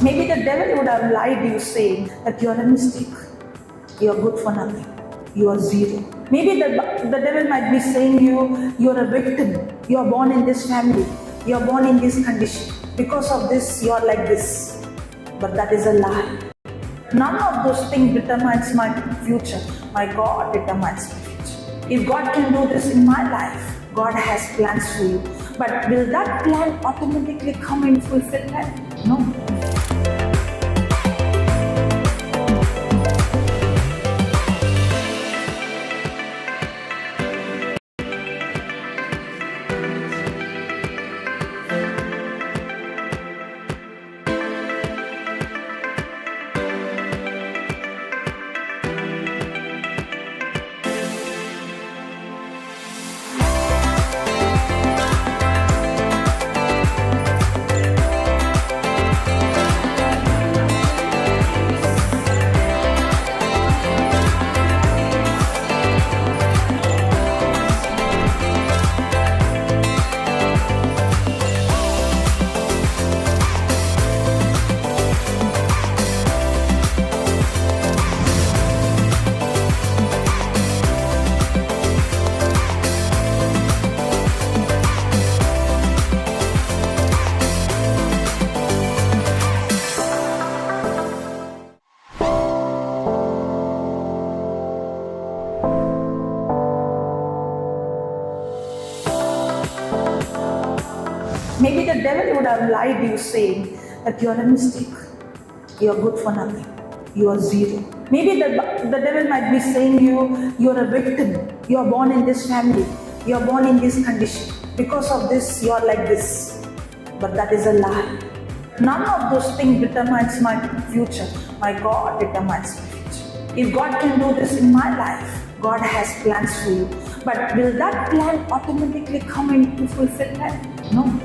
Maybe the devil would have lied you saying that you are a mistake, you are good for nothing, you are zero. Maybe the devil might be saying you are a victim, you are born in this family, you are born in this condition. Because of this, you are like this. But that is a lie. None of those things determines my future. My God determines my future. If God can do this in my life, God has plans for you. But will that plan automatically come in fulfillment? No. Maybe the devil would have lied you saying that you are a mistake, you are good for nothing, you are zero. Maybe the devil might be saying you are a victim, you are born in this family, you are born in this condition. Because of this, you are like this. But that is a lie. None of those things determines my future. My God determines my future. If God can do this in my life, God has plans for you. But will that plan automatically come into fulfillment? No.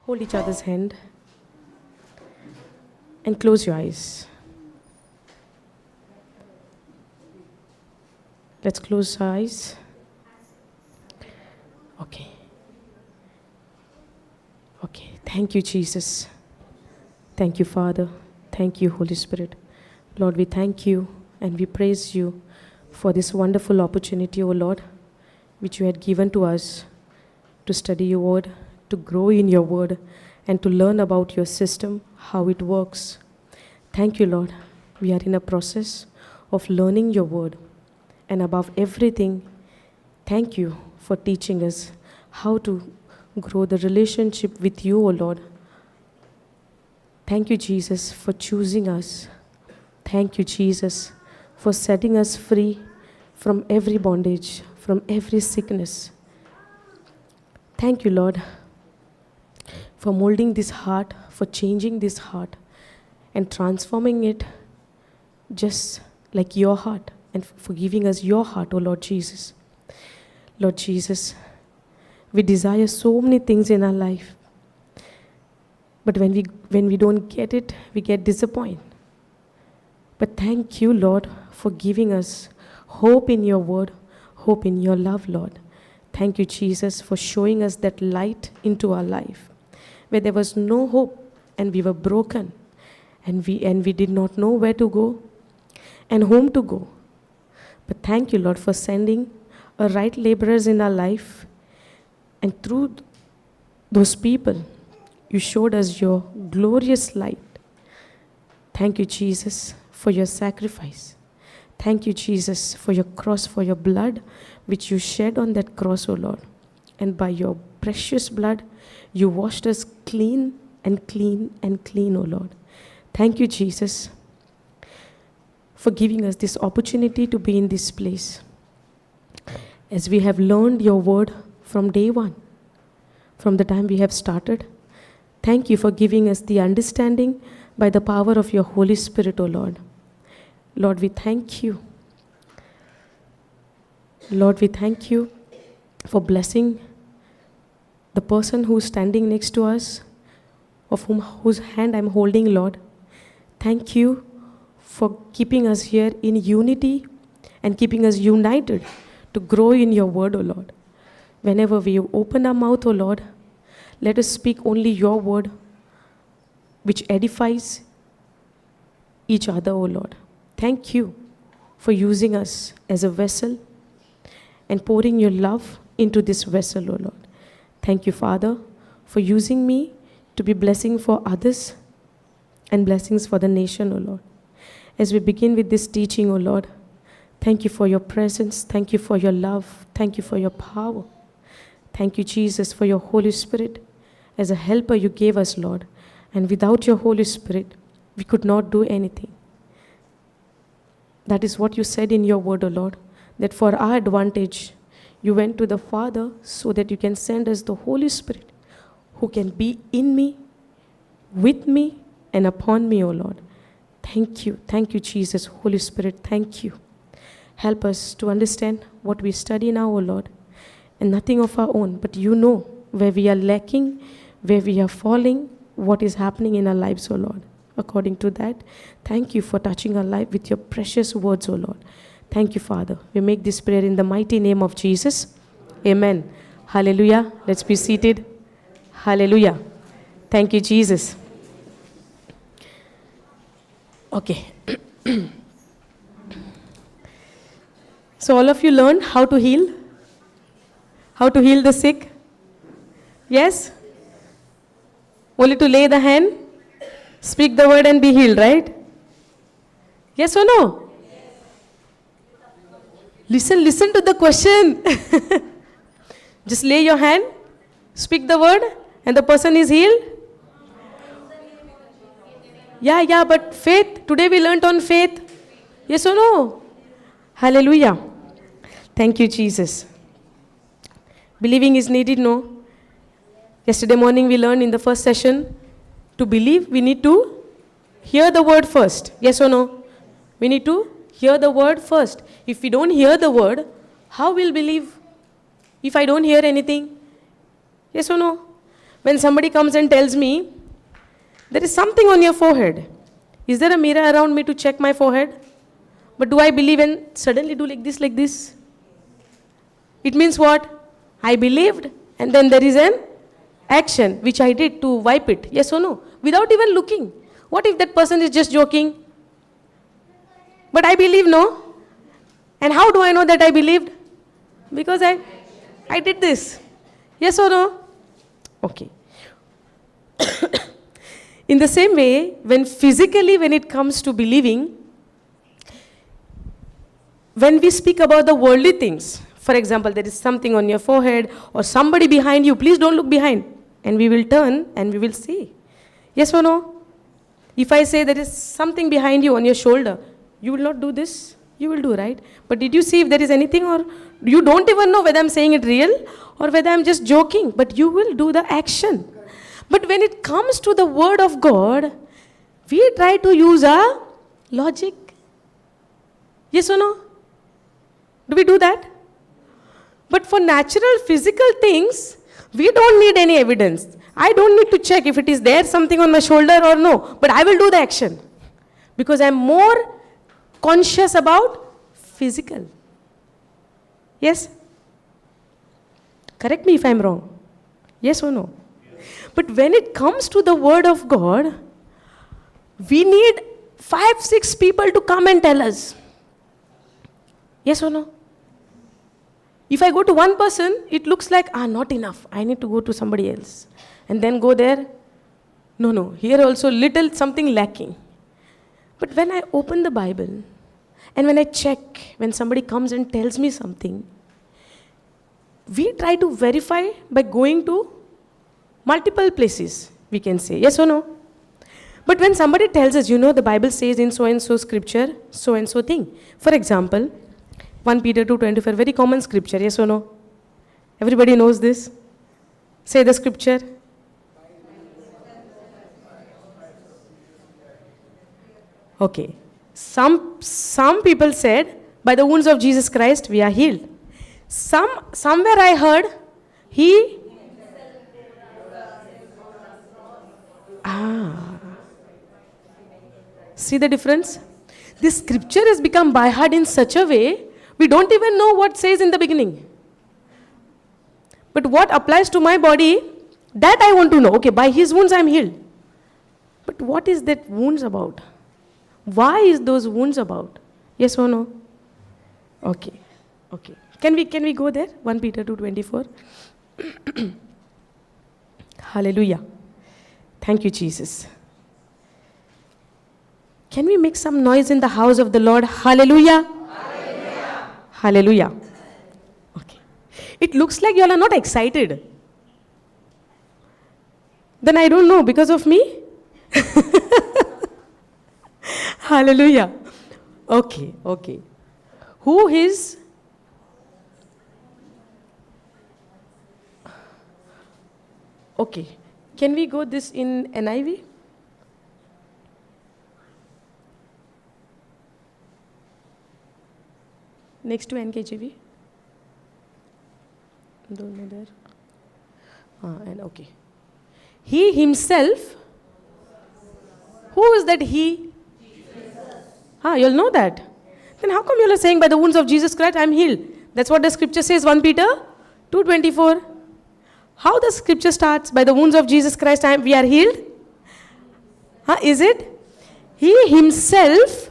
Hold each other's hand and close your eyes. Let's close our eyes. Okay. Thank you, Jesus. Thank you, Father. Thank you, Holy Spirit. Lord, we thank you and we praise you for this wonderful opportunity, O Lord, which you had given to us to study your word, to grow in your word, and to learn about your system, how it works. Thank you, Lord. We are in a process of learning your word. And above everything, thank you for teaching us how to grow the relationship with you, O Lord. Thank you, Jesus, for choosing us. Thank you, Jesus, for setting us free from every bondage, from every sickness. Thank you, Lord, for molding this heart, for changing this heart and transforming it just like your heart, and for giving us your heart, O Lord Jesus. Lord Jesus, we desire so many things in our life, but when we don't get it, we get disappointed. But thank you, Lord, for giving us hope in your word, hope in your love, Lord. Thank you, Jesus, for showing us that light into our life, where there was no hope and we were broken and we did not know where to go and whom to go. But thank you, Lord, for sending a right laborers in our life, and through those people, You showed us your glorious light. Thank you, Jesus, for your sacrifice. Thank you, Jesus, for your cross, for your blood, which you shed on that cross, O Lord. And by your precious blood, you washed us clean and clean and clean, O Lord. Thank you, Jesus, for giving us this opportunity to be in this place. As we have learned your word from day one, from the time we have started, thank you for giving us the understanding by the power of your Holy Spirit, O Lord. Lord, we thank you. Lord, we thank you for blessing the person who's standing next to us, whose hand I'm holding, Lord. Thank you for keeping us here in unity and keeping us united to grow in your word, O Lord. Whenever we open our mouth, O Lord, let us speak only your word, which edifies each other, O Lord. Thank you for using us as a vessel and pouring your love into this vessel, O Lord. Thank you, Father, for using me to be blessing for others and blessings for the nation, O Lord. As we begin with this teaching, O Lord, thank you for your presence. Thank you for your love. Thank you for your power. Thank you, Jesus, for your Holy Spirit. As a helper you gave us, Lord. And without your Holy Spirit, we could not do anything. That is what you said in your word, O Lord, that for our advantage, you went to the Father so that you can send us the Holy Spirit who can be in me, with me, and upon me, O Lord. Thank you. Thank you, Jesus. Holy Spirit, thank you. Help us to understand what we study now, O Lord, and nothing of our own, but you know where we are lacking, where we are falling, what is happening in our lives, O Lord. According to that, thank you for touching our life with your precious words, O Lord. Thank you, Father. We make this prayer in the mighty name of Jesus. Amen. Hallelujah. Let's be seated. Hallelujah. Thank you, Jesus. Okay. So all of you learned how to heal? How to heal the sick? Yes? Only to lay the hand, speak the word and be healed, right? Yes or no? Listen to the question. Just lay your hand, speak the word, and the person is healed. Yeah, but faith. Today we learnt on faith. Yes or no? Hallelujah. Thank you, Jesus. Believing is needed, no? Yesterday morning we learned in the first session, to believe we need to hear the word first. Yes or no? We need to hear the word first. If we don't hear the word, how will believe if I don't hear anything? Yes or no? When somebody comes and tells me, there is something on your forehead. Is there a mirror around me to check my forehead? But do I believe and suddenly do like this? It means what? I believed and then there is an action which I did to wipe it. Yes or no? Without even looking. What if that person is just joking? But I believe, no? And how do I know that I believed? Because I did this. Yes or no? Okay. In the same way, when it comes to believing, when we speak about the worldly things, for example, there is something on your forehead or somebody behind you, please don't look behind. And we will turn and we will see. Yes or no? If I say there is something behind you on your shoulder, you will not do this. You will do, right? But did you see if there is anything, or you don't even know whether I'm saying it real or whether I'm just joking, but you will do the action. But when it comes to the word of God, we try to use our logic. Yes or no? Do we do that? But for natural physical things, we don't need any evidence. I don't need to check if it is there something on my shoulder or no. But I will do the action. Because I'm more conscious about physical. Yes? Correct me if I'm wrong. Yes or no? But when it comes to the word of God, we need 5-6 people to come and tell us. Yes or no? If I go to one person, it looks like, not enough. I need to go to somebody else. And then go there. No. Here also little something lacking. But when I open the Bible and when I check, when somebody comes and tells me something, we try to verify by going to multiple places, we can say, yes or no? But when somebody tells us, the Bible says in so and so scripture, so and so thing. For example, 1 Peter 2:24, very common scripture, yes or no? Everybody knows this? Say the scripture. Okay. Some people said, by the wounds of Jesus Christ, we are healed. Somewhere I heard, he... See the difference? This scripture has become by heart in such a way, we don't even know what says in the beginning. But what applies to my body, that I want to know. Okay, by his wounds I am healed. But what is that wounds about? Why is those wounds about? Yes or no? Okay. Can we go there? 1 Peter 2:24. Hallelujah. Thank you, Jesus. Can we make some noise in the house of the Lord? Hallelujah. Hallelujah. Hallelujah. Okay. It looks like you all are not excited. Then I don't know, because of me? Hallelujah. Okay. Who is... Okay. Can we go this in NIV? Next to NKJV? Don't know there. And okay. He himself... Who is that he? You'll know that. Then how come you are saying by the wounds of Jesus Christ I am healed? That's what the scripture says, 1 Peter 2:24. How the scripture starts? By the wounds of Jesus Christ we are healed? Is it? He himself,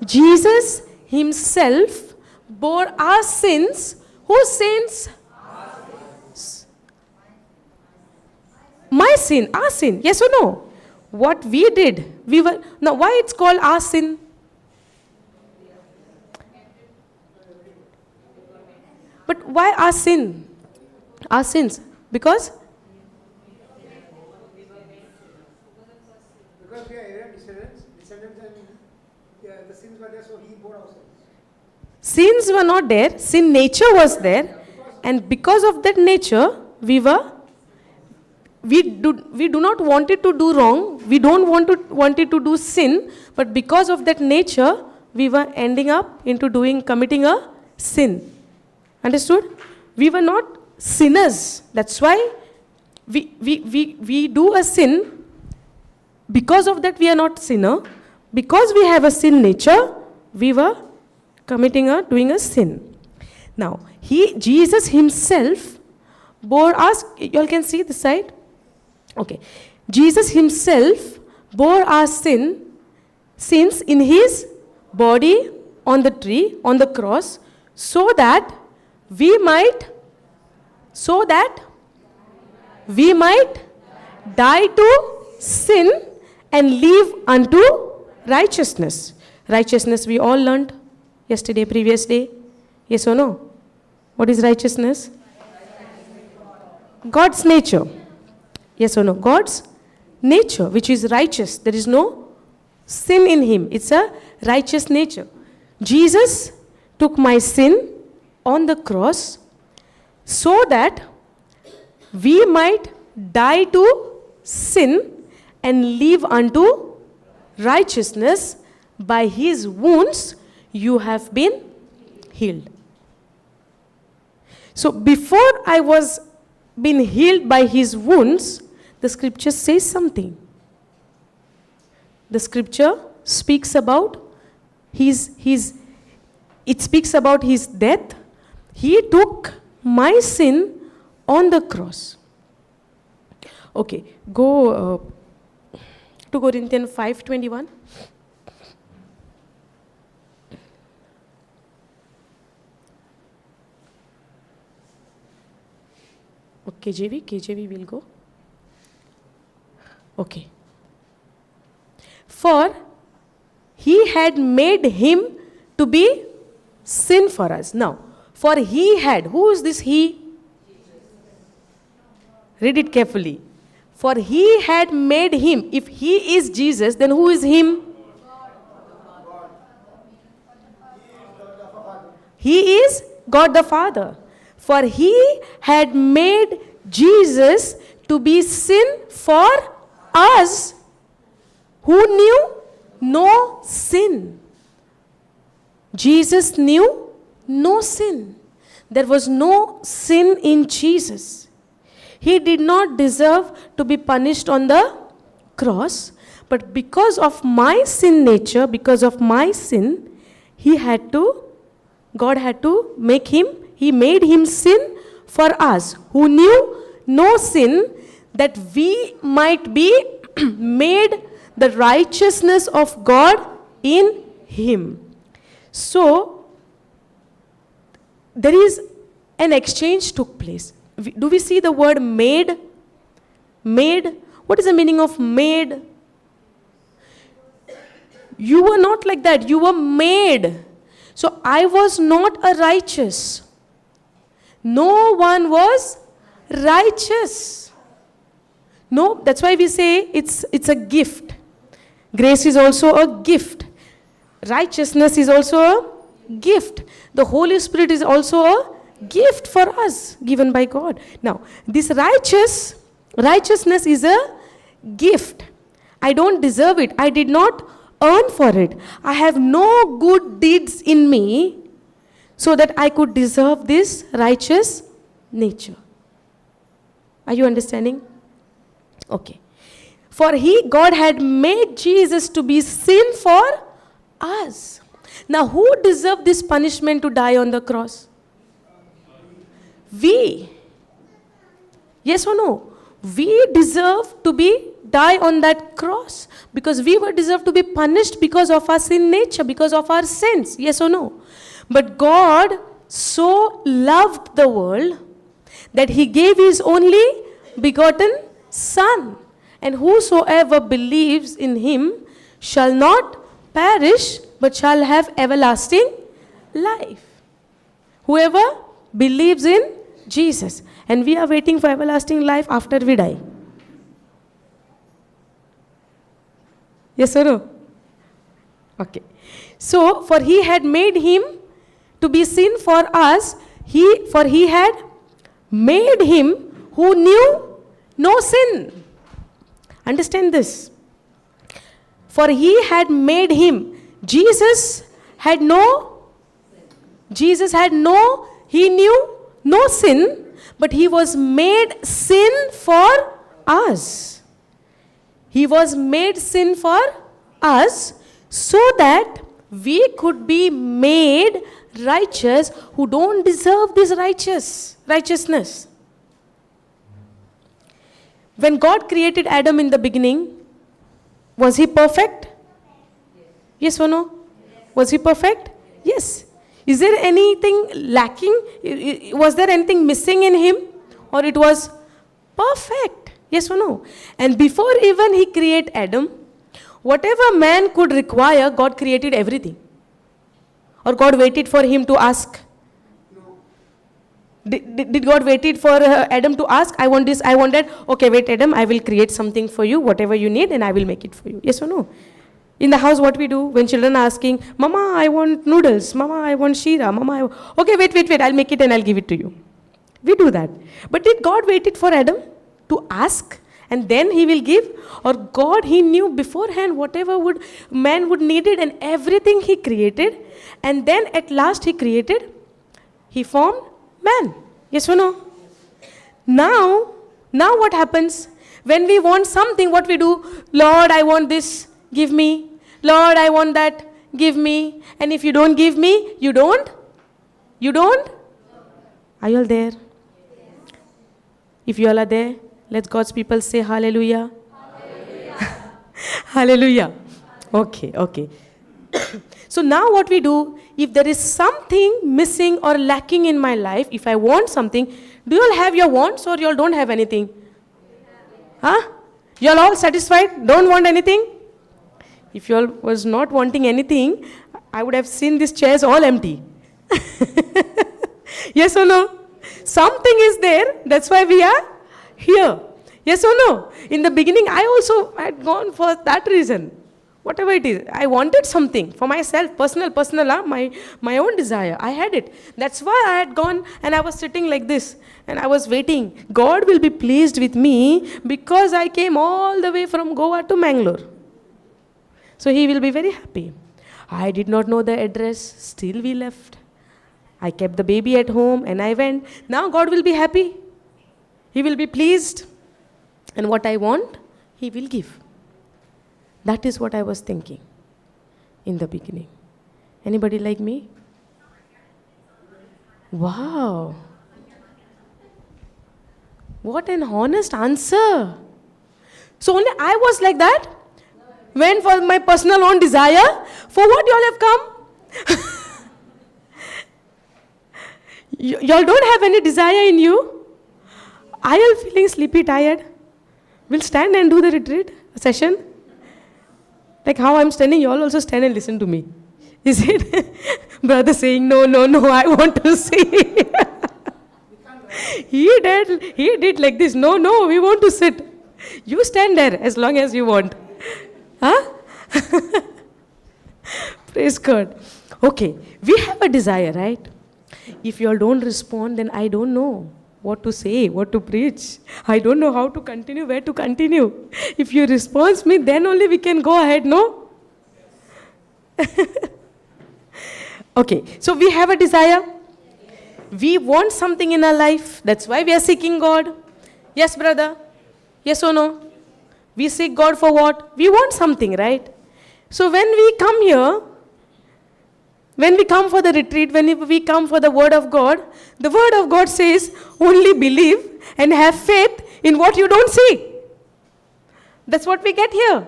Jesus himself, bore our sins. Whose sins? My sin, our sin. Yes or no? What we did, now why it's called our sin? But why our sin? Our sins? Because we are Aaron's descendants and the sins were there, so he bore our sins. Sins were not there, sin nature was there, and because of that nature, we do not wanted to do wrong, we don't wanted to do sin, but because of that nature, we were ending up into committing a sin. Understood? We were not sinners. That's why we do a sin. Because of that, we are not sinner. Because we have a sin nature, we were doing a sin. Now, Jesus himself bore us. You all can see this side. Okay. Jesus himself bore our sins in his body on the tree, on the cross, so that we might die to sin and live unto righteousness. Righteousness we all learned yesterday, previous day. Yes or no? What is righteousness? God's nature. Yes or no? God's nature, which is righteous. There is no sin in him. It's a righteous nature. Jesus took my sin on the cross so that we might die to sin and live unto righteousness. By his wounds you have been healed. So before I was been healed by his wounds, the scripture says something. The scripture speaks about it speaks about his death. He took my sin on the cross. Okay, go to Corinthians 5:21. KJV will go. Okay. For he had made him to be sin for us. Now, for he had, who is this he? Read it carefully. For he had made him. If he is Jesus, then who is him? He is God the Father. For he had made Jesus to be sin for us who knew no sin. Jesus knew no sin. There was no sin in Jesus. He did not deserve to be punished on the cross, but because of my sin nature, because of my sin, God had to make him, he made him sin for us who knew no sin, that we might be made the righteousness of God in him. So, there is an exchange took place. Do we see the word made? Made. What is the meaning of made? You were not like that. You were made. So I was not a righteous. No one was righteous. No, that's why we say it's a gift. Grace is also a gift. Righteousness is also a gift. The Holy Spirit is also a gift for us, given by God. Now, this righteousness is a gift. I don't deserve it. I did not earn for it. I have no good deeds in me so that I could deserve this righteous nature. Are you understanding? Okay. For God had made Jesus to be sin for us. Now, who deserved this punishment to die on the cross? We. Yes or no? We deserve to die on that cross because we were deserved to be punished because of our sin nature, because of our sins. Yes or no? But God so loved the world that he gave his only begotten Son, and whosoever believes in him shall not perish but shall have everlasting life. Whoever believes in Jesus. And we are waiting for everlasting life after we die. Yes or no? Okay. So, for he had made him to be sin for us, for he had made him who knew no sin. Understand this. For he had made him. He knew no sin, but he was made sin for us. He was made sin for us so that we could be made righteous who don't deserve this righteousness. When God created Adam in the beginning, was he perfect? Yes or no? Was he perfect? Yes. Is there anything lacking? Was there anything missing in him? Or it was perfect? Yes or no? And before even he created Adam, whatever man could require, God created everything. Or God waited for him to ask? Did God waited for Adam to ask, I want this, I want that? Okay, wait Adam, I will create something for you, whatever you need, and I will make it for you. Yes or no? In the house, what we do when children are asking, Mama, I want noodles. Mama, I want shira. Mama, okay, wait, I'll make it and I'll give it to you. We do that. But did God waited for Adam to ask and then he will give? Or God, he knew beforehand whatever man would need it and everything he created. And then at last he formed man. Yes or no? Now what happens? When we want something, what we do? Lord, I want this, give me. Lord, I want that, give me. And if you don't give me, you don't? Are you all there? If you all are there, let God's people say hallelujah. Hallelujah. Okay. So now what we do, if there is something missing or lacking in my life, if I want something, do you all have your wants or you all don't have anything? Huh? You are all satisfied? Don't want anything? If you all was not wanting anything, I would have seen these chairs all empty. Yes or no? Something is there, that's why we are here. Yes or no? In the beginning, I also had gone for that reason. Whatever it is, I wanted something for myself, personal, my own desire. I had it. That's why I had gone and I was sitting like this and I was waiting. God will be pleased with me because I came all the way from Goa to Mangalore. So He will be very happy. I did not know the address, still we left. I kept the baby at home and I went. Now God will be happy. He will be pleased. And what I want, He will give. That is what I was thinking in the beginning. Anybody like me? Wow. What an honest answer. So only I was like that? When for my personal own desire? For what you all have come? You all don't have any desire in you? Are you all feeling sleepy, tired? We'll stand and do the retreat session. Like how I'm standing, you all also stand and listen to me. Is it? Brother saying, no, I want to see. He did like this. No, we want to sit. You stand there as long as you want. Huh? Praise God. Okay, we have a desire, right? If you all don't respond, then I don't know what to say, what to preach. I don't know how to continue, where to continue. If you respond me, then only we can go ahead, no? Okay, so we have a desire. We want something in our life. That's why we are seeking God. Yes, brother? Yes or no? We seek God for what? We want something, right? So when we come here, when we come for the retreat, when we come for the Word of God says, only believe and have faith in what you don't see. That's what we get here.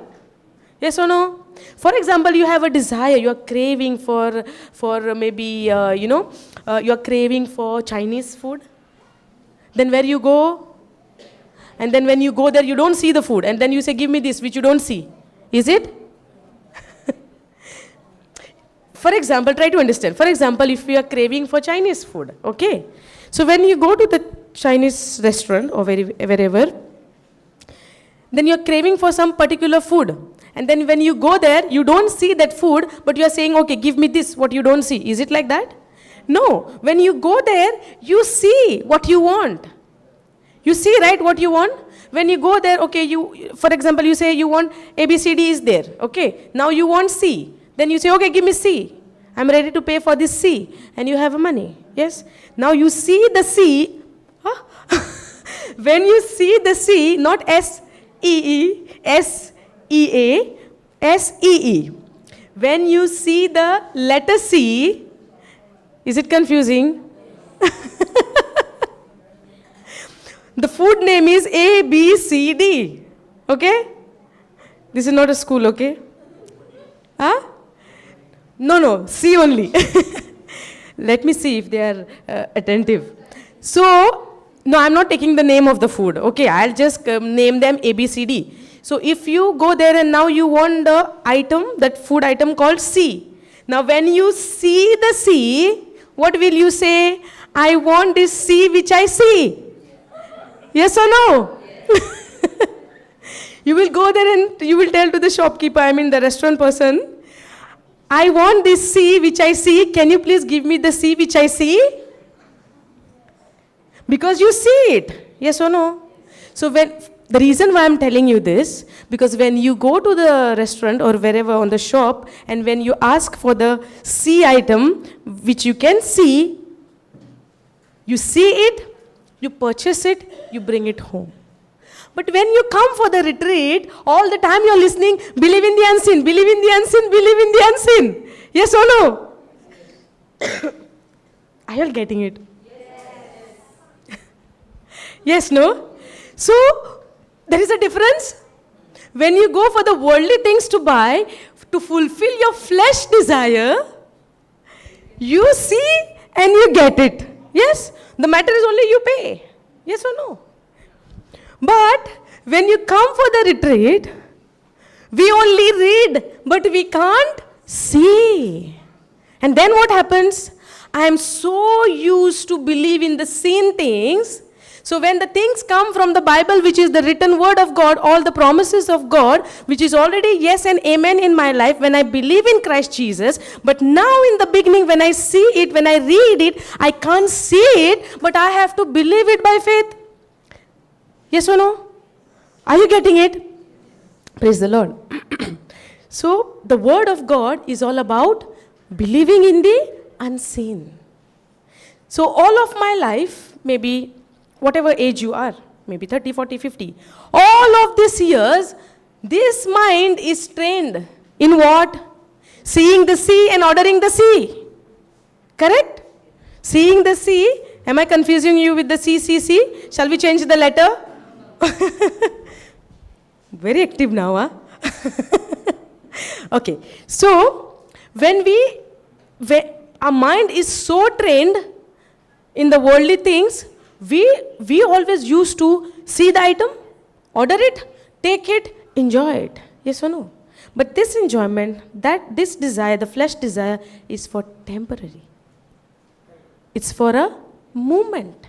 Yes or no? For example, you have a desire, you are craving for maybe, you are craving for Chinese food. Then where you go? And then when you go there, you don't see the food. And then you say, give me this, which you don't see. Is it? For example, try to understand. For example, if we are craving for Chinese food, okay? So when you go to the Chinese restaurant or wherever, then you're craving for some particular food. And then when you go there, you don't see that food, but you are saying, okay, give me this, what you don't see. Is it like that? No. When you go there, you see what you want. You see, right, what you want? When you go there, okay, for example, you say you want ABCD is there, okay? Now you want C. Then you say, okay, give me C. I'm ready to pay for this C. And you have money, yes? Now you see the C. Huh? When you see the C, not S-E-E, S-E-A, S-E-E. When you see the letter C, is it confusing? The food name is A, B, C, D. Okay? This is not a school, okay? Huh? No, C only. Let me see if they are attentive. So, no, I'm not taking the name of the food. Okay, I'll just name them A, B, C, D. So, if you go there and now you want the item, that food item called C. Now, when you see the C, what will you say? I want this C which I see. Yes or no? Yes. You will go there and you will tell to the shopkeeper, the restaurant person, I want this C which I see. Can you please give me the C which I see? Because you see it. Yes or no? So the reason why I'm telling you this, because when you go to the restaurant or wherever on the shop, and when you ask for the C item, which you can see, you see it, you purchase it, you bring it home. But when you come for the retreat, all the time you're listening, believe in the unseen, believe in the unseen, believe in the unseen. Yes or no? Are you all getting it? Yes. Yes, no? So, there is a difference. When you go for the worldly things to buy, to fulfill your flesh desire, you see and you get it. Yes? The matter is only you pay. Yes or no? But When you come for the retreat, we only read, but we can't see. And then what happens? I am so used to believe in the seen things. So when the things come from the Bible, which is the written word of God, all the promises of God, which is already yes and amen in my life, when I believe in Christ Jesus, but now in the beginning, when I see it, when I read it, I can't see it, but I have to believe it by faith. Yes or no? Are you getting it? Praise the Lord. So the word of God is all about believing in the unseen. So all of my life, maybe whatever age you are, maybe 30, 40, 50, all of these years, this mind is trained in what? Seeing the sea and ordering the sea. Correct? Seeing the sea. Am I confusing you with the C? Shall we change the letter? Very active now, huh? Okay. So, when our mind is so trained in the worldly things, we always used to see the item, order it, take it, enjoy it. Yes or no? But this enjoyment, this desire, the flesh desire, is for temporary. It's for a moment.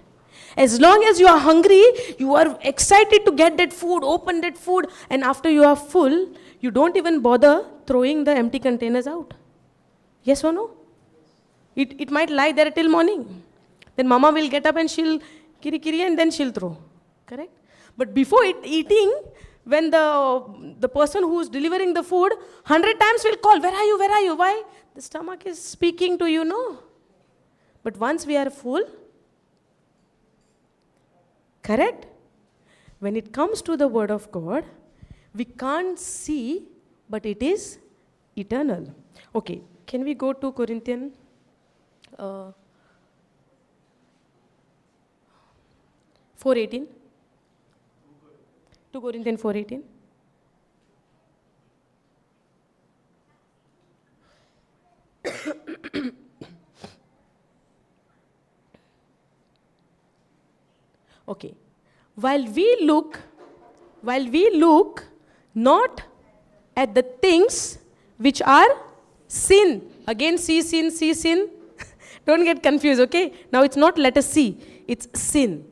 As long as you are hungry, you are excited to get that food, open that food, and after you are full, you don't even bother throwing the empty containers out. Yes or no? It might lie there till morning. Then mama will get up and she'll kiri and then she'll throw. Correct? But before eating, when the person who is delivering the food 100 times will call, where are you, where are you? Why? The stomach is speaking to you, no? But once we are full, correct? When it comes to the word of God, we can't see, but it is eternal. Okay, can we go to Corinthians? 4:18. 2 Corinthians 4:18. Okay. While we look not at the things which are sin. Again, see sin. Don't get confused, okay? Now it's not let us see, it's sin.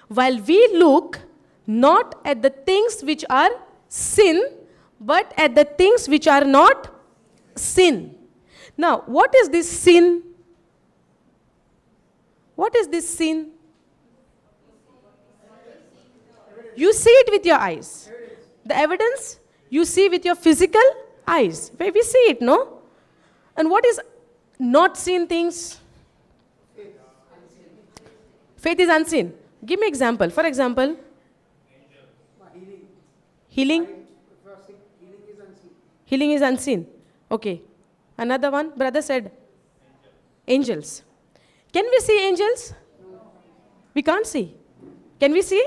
While we look not at the things which are sin, but at the things which are not sin. Now, what is this sin? What is this sin? You see it with your eyes. The evidence you see with your physical eyes. Where we see it, no? And what is not seen things? Faith is unseen. Give me example. For example, healing. Healing is unseen. Okay. Another one, brother said, angels. Can we see angels? We can't see. Can we see?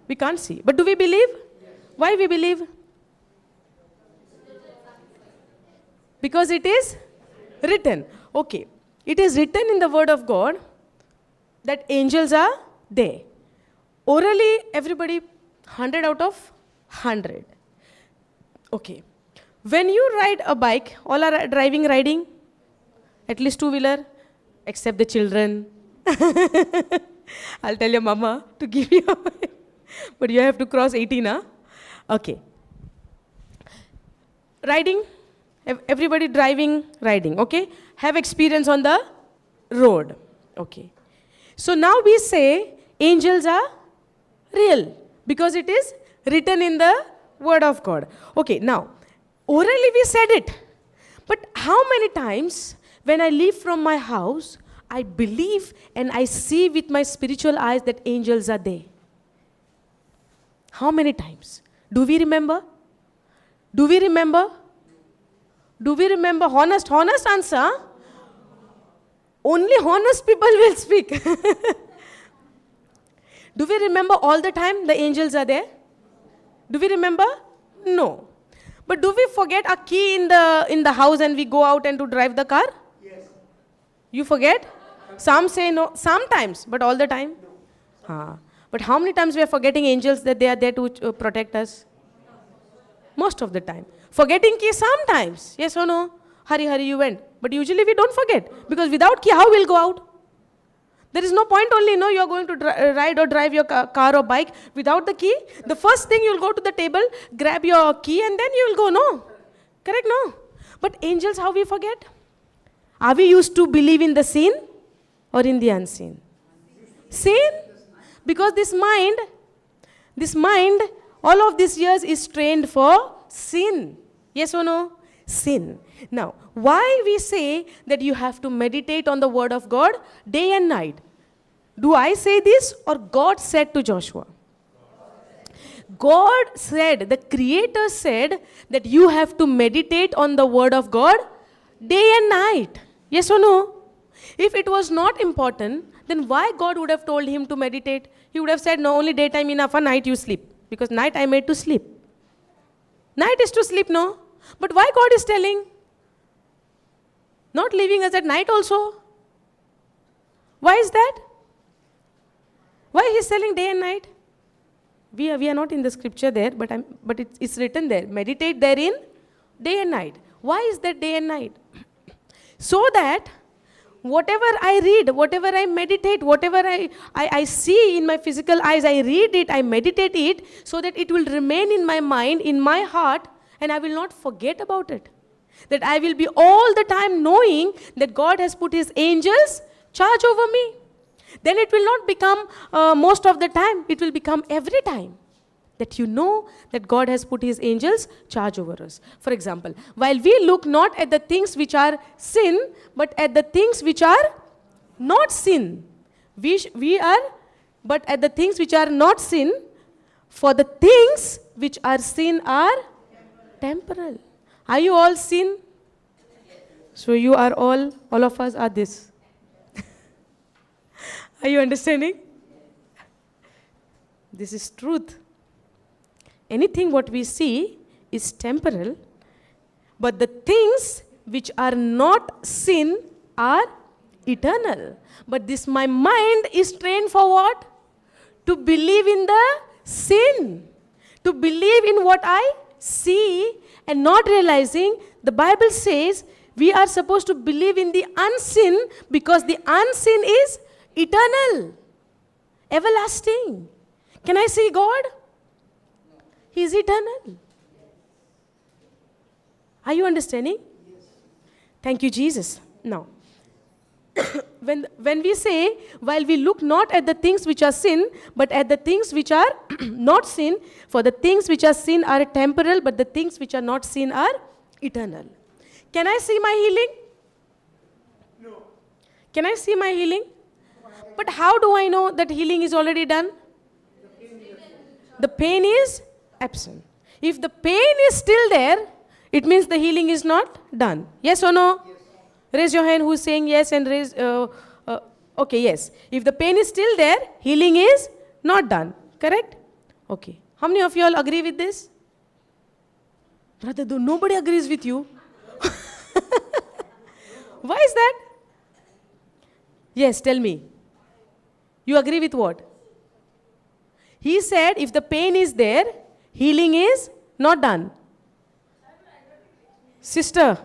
We can't see. But do we believe? Why we believe? Because it is written. Okay. It is written in the word of God that angels are there. Orally, everybody 100 out of 100. Okay. When you ride a bike, all are riding, at least two-wheeler, except the children. I'll tell your mama to give you a bike. But you have to cross 18, huh? Okay. Riding, everybody riding, okay? Have experience on the road, okay. So now we say angels are real because it is written in the word of God. Okay, now, orally we said it. But how many times when I leave from my house, I believe and I see with my spiritual eyes that angels are there? How many times? Do we remember? Do we remember? Do we remember? Honest answer. Huh? Only honest people will speak. Do we remember all the time the angels are there? Do we remember? No. But do we forget a key in the house and we go out and to drive the car? Yes. You forget? Some say no. Sometimes, but all the time? No. Haan. But how many times we are forgetting angels that they are there to protect us? Most of the time. Forgetting key sometimes. Yes or no? Hurry, hurry, you went. But usually we don't forget. Because without key, how we'll go out? There is no point only, no, you're going to ride or drive your car or bike without the key. The first thing you'll go to the table, grab your key and then you'll go, no. Correct, no? But angels, how we forget? Are we used to believe in the seen or in the unseen? Seen? Because this mind, all of these years is trained for sin. Yes or no? Sin. Now, why we say that you have to meditate on the word of God day and night? Do I say this or God said to Joshua? God said, the Creator said that you have to meditate on the word of God day and night. Yes or no? If it was not important, then why God would have told him to meditate? He would have said, no, only daytime enough, and night you sleep. Because night I made to sleep. Night is to sleep, no? But why God is telling? Not leaving us at night also. Why is that? Why He's telling day and night? We are not in the scripture there, but it's written there. Meditate therein day and night. Why is that day and night? So that whatever I read, whatever I meditate, whatever I see in my physical eyes, I read it, I meditate it, so that it will remain in my mind, in my heart, and I will not forget about it. That I will be all the time knowing that God has put His angels charge over me. Then it will not become most of the time, it will become every time. That you know that God has put His angels charge over us. For example, while we look not at the things which are sin, but at the things which are not sin. We are, but at the things which are not sin, for the things which are sin are temporal. Are you all sin? So you are all of us are this. Are you understanding? This is truth. Anything what we see is temporal, but the things which are not sin are eternal. But this my mind is trained for what? To believe in the sin. To believe in what I see and not realizing the Bible says we are supposed to believe in the unseen because the unseen is eternal, everlasting. Can I see God? He is eternal. Are you understanding? Yes. Thank you, Jesus. Now, when we say, while we look not at the things which are sin, but at the things which are not sin, for the things which are sin are temporal, but the things which are not sin are eternal. Can I see my healing? No. Can I see my healing? But how do I know that healing is already done? The pain is absent. If the pain is still there, it means the healing is not done. Yes or no? Yes. Raise your hand who's saying yes and raise, okay, yes. If the pain is still there, healing is not done. Correct? Okay. How many of you all agree with this? Brother, nobody agrees with you. Why is that? Yes, tell me. You agree with what? He said if the pain is there, healing is not done. Sister.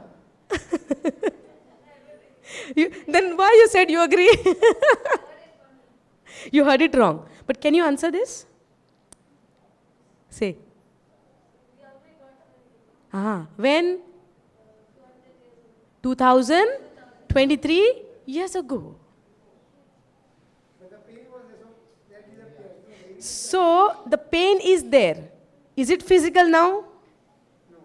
Then why you said you agree? You heard it wrong. But can you answer this? Say. When? 2023 years ago. So the pain is there. Is it physical now? No.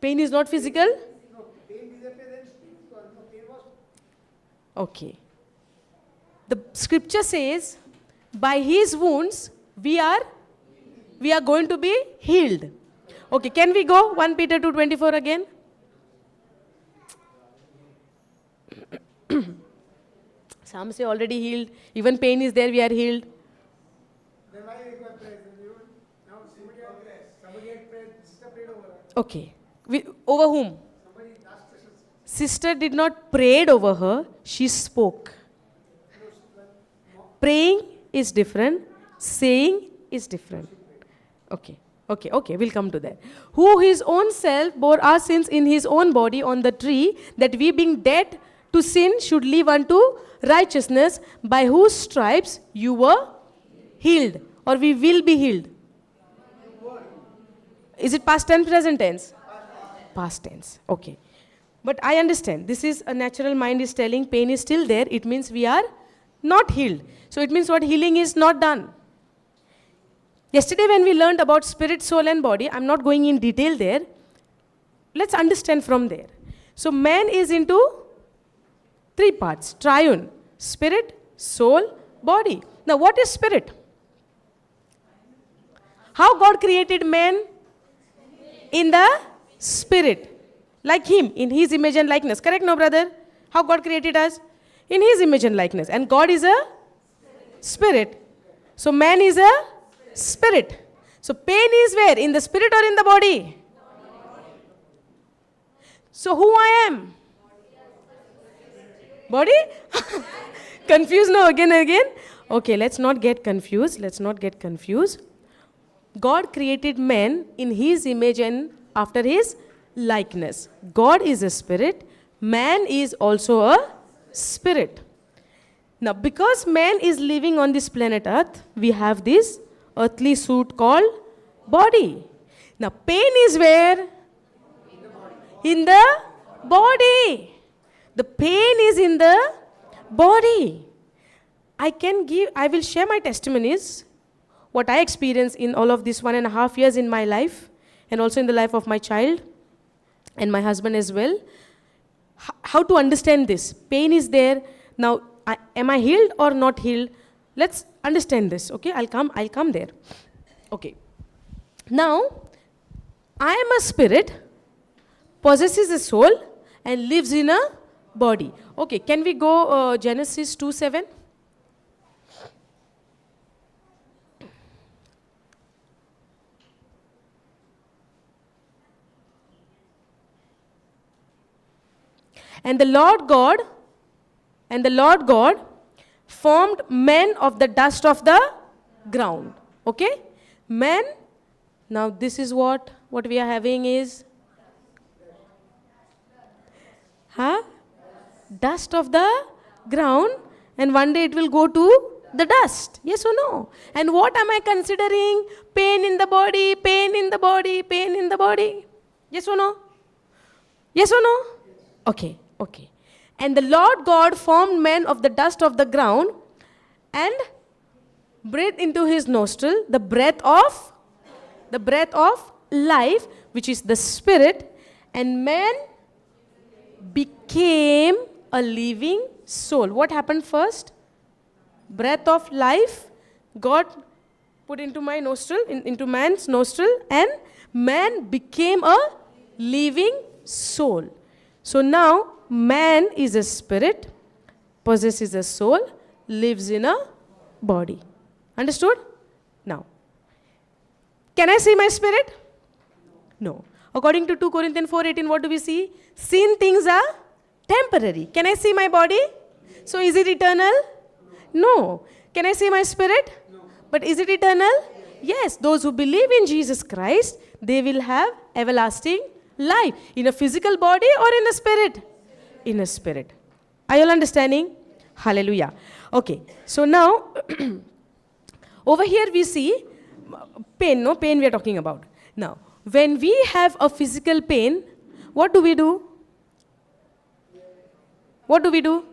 Pain is not physical? No, pain disappeared and pain was. Okay. The scripture says, by His wounds we are going to be healed. Okay, can we go 1 Peter 2:24 again? Some say already healed. Even pain is there, we are healed. Then why you got praise? Now somebody had prayed, sister prayed over her. Okay. Over whom? Somebody asked questions. Sister did not pray over her, she spoke. Praying is different, saying is different. Okay, we'll come to that. Who his own self bore our sins in his own body on the tree, that we being dead to sin should live unto righteousness, by whose stripes you were healed, or we will be healed. Is it past tense, present tense? Past tense, okay. But I understand, this is a natural mind is telling pain is still there, it means we are not healed. So it means what? Healing is not done. Yesterday when we learned about spirit, soul and body, I'm not going in detail there. Let's understand from there. So man is into 3 parts, triune, spirit, soul, body. Now what is spirit? How God created man? In the spirit. Like him, in his image and likeness. Correct, no brother? How God created us? In his image and likeness. And God is a spirit. So man is a spirit. So pain is where? In the spirit or in the body? So who I am? Body? Confused now again and again? Okay, let's not get confused. God created man in his image and after his likeness. God is a spirit. Man is also a spirit. Now, because man is living on this planet Earth, we have this earthly suit called body. Now, pain is where? In the body. The pain is in the body. I will share my testimonies, what I experienced in all of this 1.5 years in my life, and also in the life of my child and my husband as well. How to understand this? Pain is there. Now, am I healed or not healed? Let's understand this, okay? I'll come there. Okay. Now, I am a spirit, possesses a soul, and lives in a body. Okay, can we go Genesis 2:7? And the Lord God formed men of the dust of the ground. Okay? Men. Now this is what we are having is dust of the ground, and one day it will go to the dust. Yes or no? And what am I considering? Pain in the body, pain in the body, pain in the body. Yes or no? Yes or no? Okay. And the Lord God formed man of the dust of the ground and breathed into his nostril the breath of life, which is the spirit, and man became a living soul. What happened first? Breath of life, God put into my nostril, into man's nostril, and man became a living soul. So now, man is a spirit, possesses a soul, lives in a body. Understood? Now, can I see my spirit? No. According to 2 Corinthians 4:18, what do we see? Seen things are temporary. Can I see my body? So is it eternal? No. Can I see my spirit? No. But is it eternal? Yes. Those who believe in Jesus Christ, they will have everlasting life. In a physical body or in a spirit? In a spirit. Are you all understanding? Hallelujah. Okay. So now, over here we see pain. No pain we are talking about. Now, when we have a physical pain, what do we do? What do we do?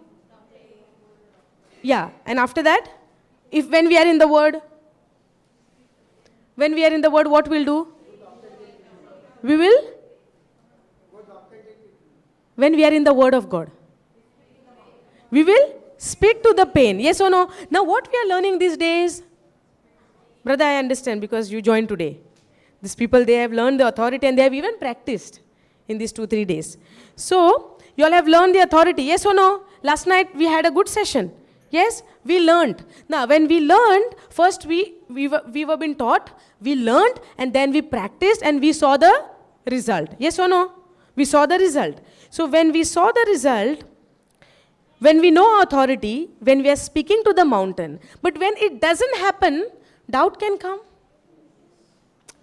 Yeah. And after that, when we are in the Word, what we'll do? We will? When we are in the Word of God, we will speak to the pain. Yes or no? Now what we are learning these days, brother, I understand because you joined today. These people, they have learned the authority and they have even practiced in these 2-3 days. So, you all have learned the authority. Yes or no? Last night we had a good session. Yes, we learned. Now, when we learned, first we were being taught, we learned, and then we practiced and we saw the result. Yes or no? We saw the result. So when we saw the result, when we know authority, when we are speaking to the mountain, but when it doesn't happen, Doubt can come.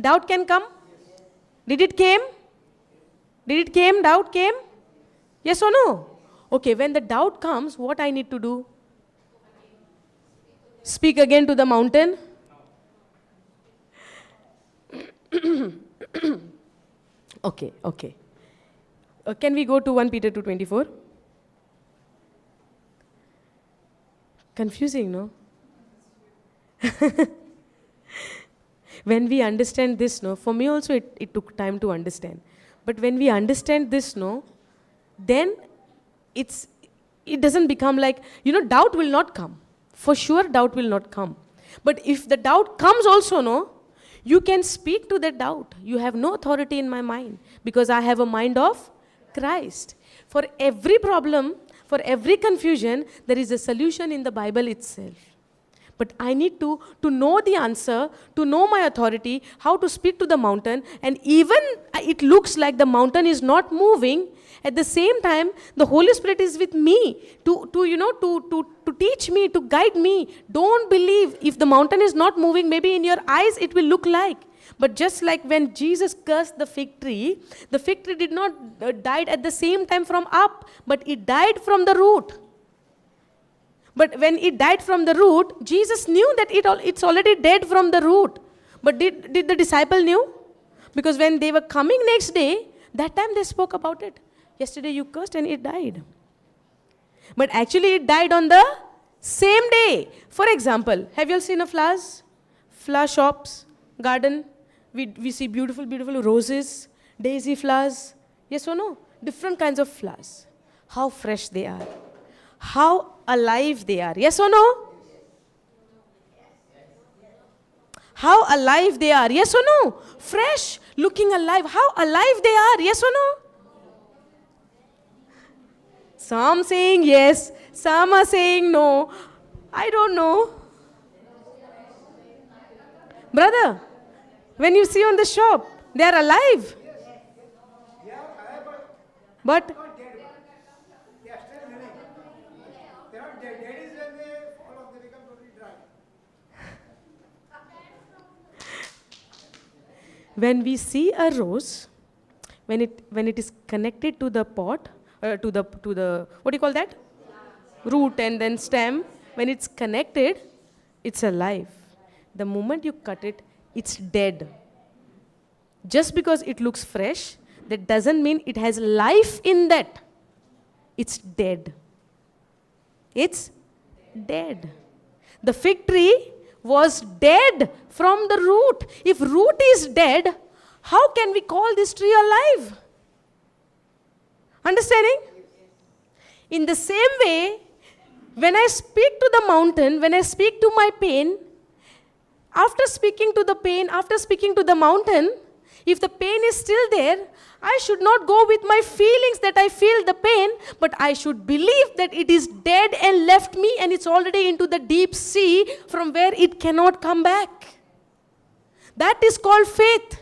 Doubt can come. Did it came? Did it came? Doubt came? Yes or no? Okay, when the doubt comes, what I need to do? Speak again to the mountain. Okay. Can we go to 1 Peter 2:24? Confusing, no? When we understand this, no, for me also it took time to understand. But when we understand this, no, then it doesn't become like, doubt will not come. For sure, doubt will not come. But if the doubt comes also, no, you can speak to that doubt. You have no authority in my mind because I have a mind of Christ. For every problem, for every confusion, there is a solution in the Bible itself. But I need to know the answer, to know my authority, how to speak to the mountain, and even it looks like the mountain is not moving, at the same time, the Holy Spirit is with me to teach me, to guide me. Don't believe if the mountain is not moving, maybe in your eyes it will look like. But just like when Jesus cursed the fig tree did not died at the same time from up, but it died from the root. But when it died from the root, Jesus knew that it's already dead from the root. But did the disciple knew? Because when they were coming next day, that time they spoke about it. Yesterday you cursed and it died. But actually it died on the same day. For example, have you all seen a flowers? Flower shops, garden. We see beautiful, beautiful roses, daisy flowers. Yes or no? Different kinds of flowers. How fresh they are. How alive they are. Yes or no? How alive they are. Yes or no? Fresh, looking alive. How alive they are. Yes or no? Some saying yes, some are saying no. I don't know. Brother, when you see on the shop, they are alive. But They are still living. They are not dead. Dead is when they fall off, they become totally dry. when we see a rose, when it is connected to the pot, to the what do you call that? Root and then stem. When it's connected, it's alive. The moment you cut it, it's dead. Just because it looks fresh, that doesn't mean it has life in that. It's dead. It's dead. The fig tree was dead from the root. If root is dead, how can we call this tree alive? Understanding? In the same way, when I speak to the mountain, when I speak to my pain, after speaking to the pain, after speaking to the mountain, if the pain is still there, I should not go with my feelings that I feel the pain, but I should believe that it is dead and left me and it's already into the deep sea from where it cannot come back. That is called faith.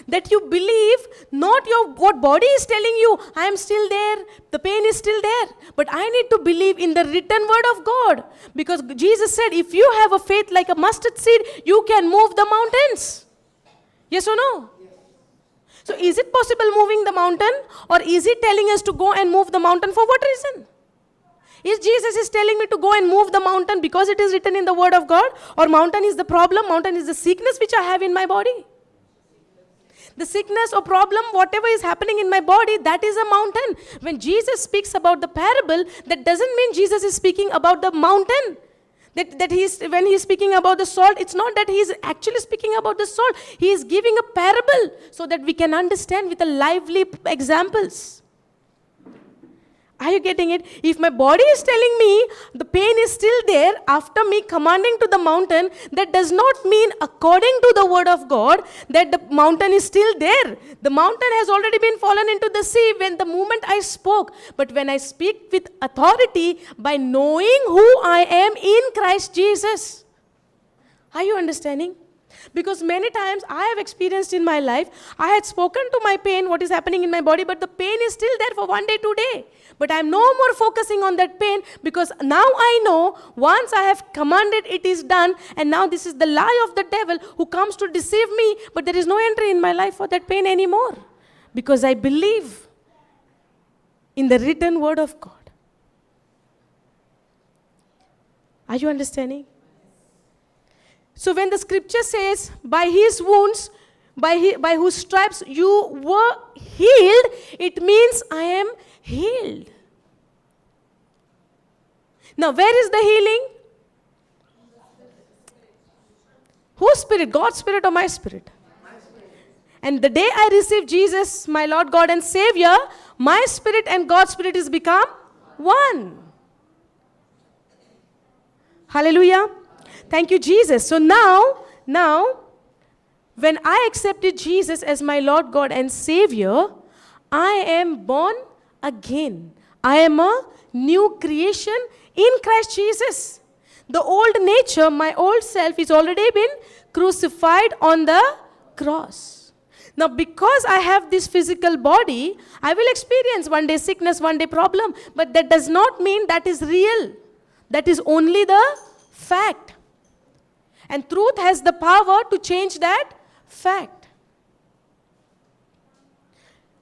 That you believe not what body is telling you, I am still there, the pain is still there. But I need to believe in the written word of God. Because Jesus said, if you have a faith like a mustard seed, you can move the mountains. Yes or no? Yes. So is it possible moving the mountain? Or is he telling us to go and move the mountain for what reason? Is Jesus telling me to go and move the mountain because it is written in the word of God? Or mountain is the problem, mountain is the sickness which I have in my body? The sickness or problem, whatever is happening in my body, that is a mountain. When Jesus speaks about the parable, that doesn't mean Jesus is speaking about the mountain. When he's speaking about the salt, it's not that he's actually speaking about the salt. He is giving a parable so that we can understand with a lively examples. Are you getting it? If my body is telling me the pain is still there after me commanding to the mountain, that does not mean according to the word of God that the mountain is still there. The mountain has already been fallen into the sea when the moment I spoke. But when I speak with authority by knowing who I am in Christ Jesus. Are you understanding? Because many times I have experienced in my life, I had spoken to my pain, what is happening in my body, but the pain is still there for 1 day, 2 days. But I'm no more focusing on that pain, because now I know once I have commanded, it is done. And now this is the lie of the devil who comes to deceive me. But there is no entry in my life for that pain anymore, because I believe in the written word of God. Are you understanding? So when the scripture says, by his wounds, by whose stripes you were healed, it means I am healed. Now, where is the healing? Whose spirit? God's spirit or my spirit? And the day I received Jesus, my Lord, God and Savior, my spirit and God's spirit is become one. Hallelujah. Thank you, Jesus. So now, when I accepted Jesus as my Lord, God and Savior, I am born again. I am a new creation in Christ Jesus. The old nature, my old self, is already been crucified on the cross. Now, because I have this physical body, I will experience one day sickness, one day problem. But that does not mean that is real. That is only the fact. And truth has the power to change that fact.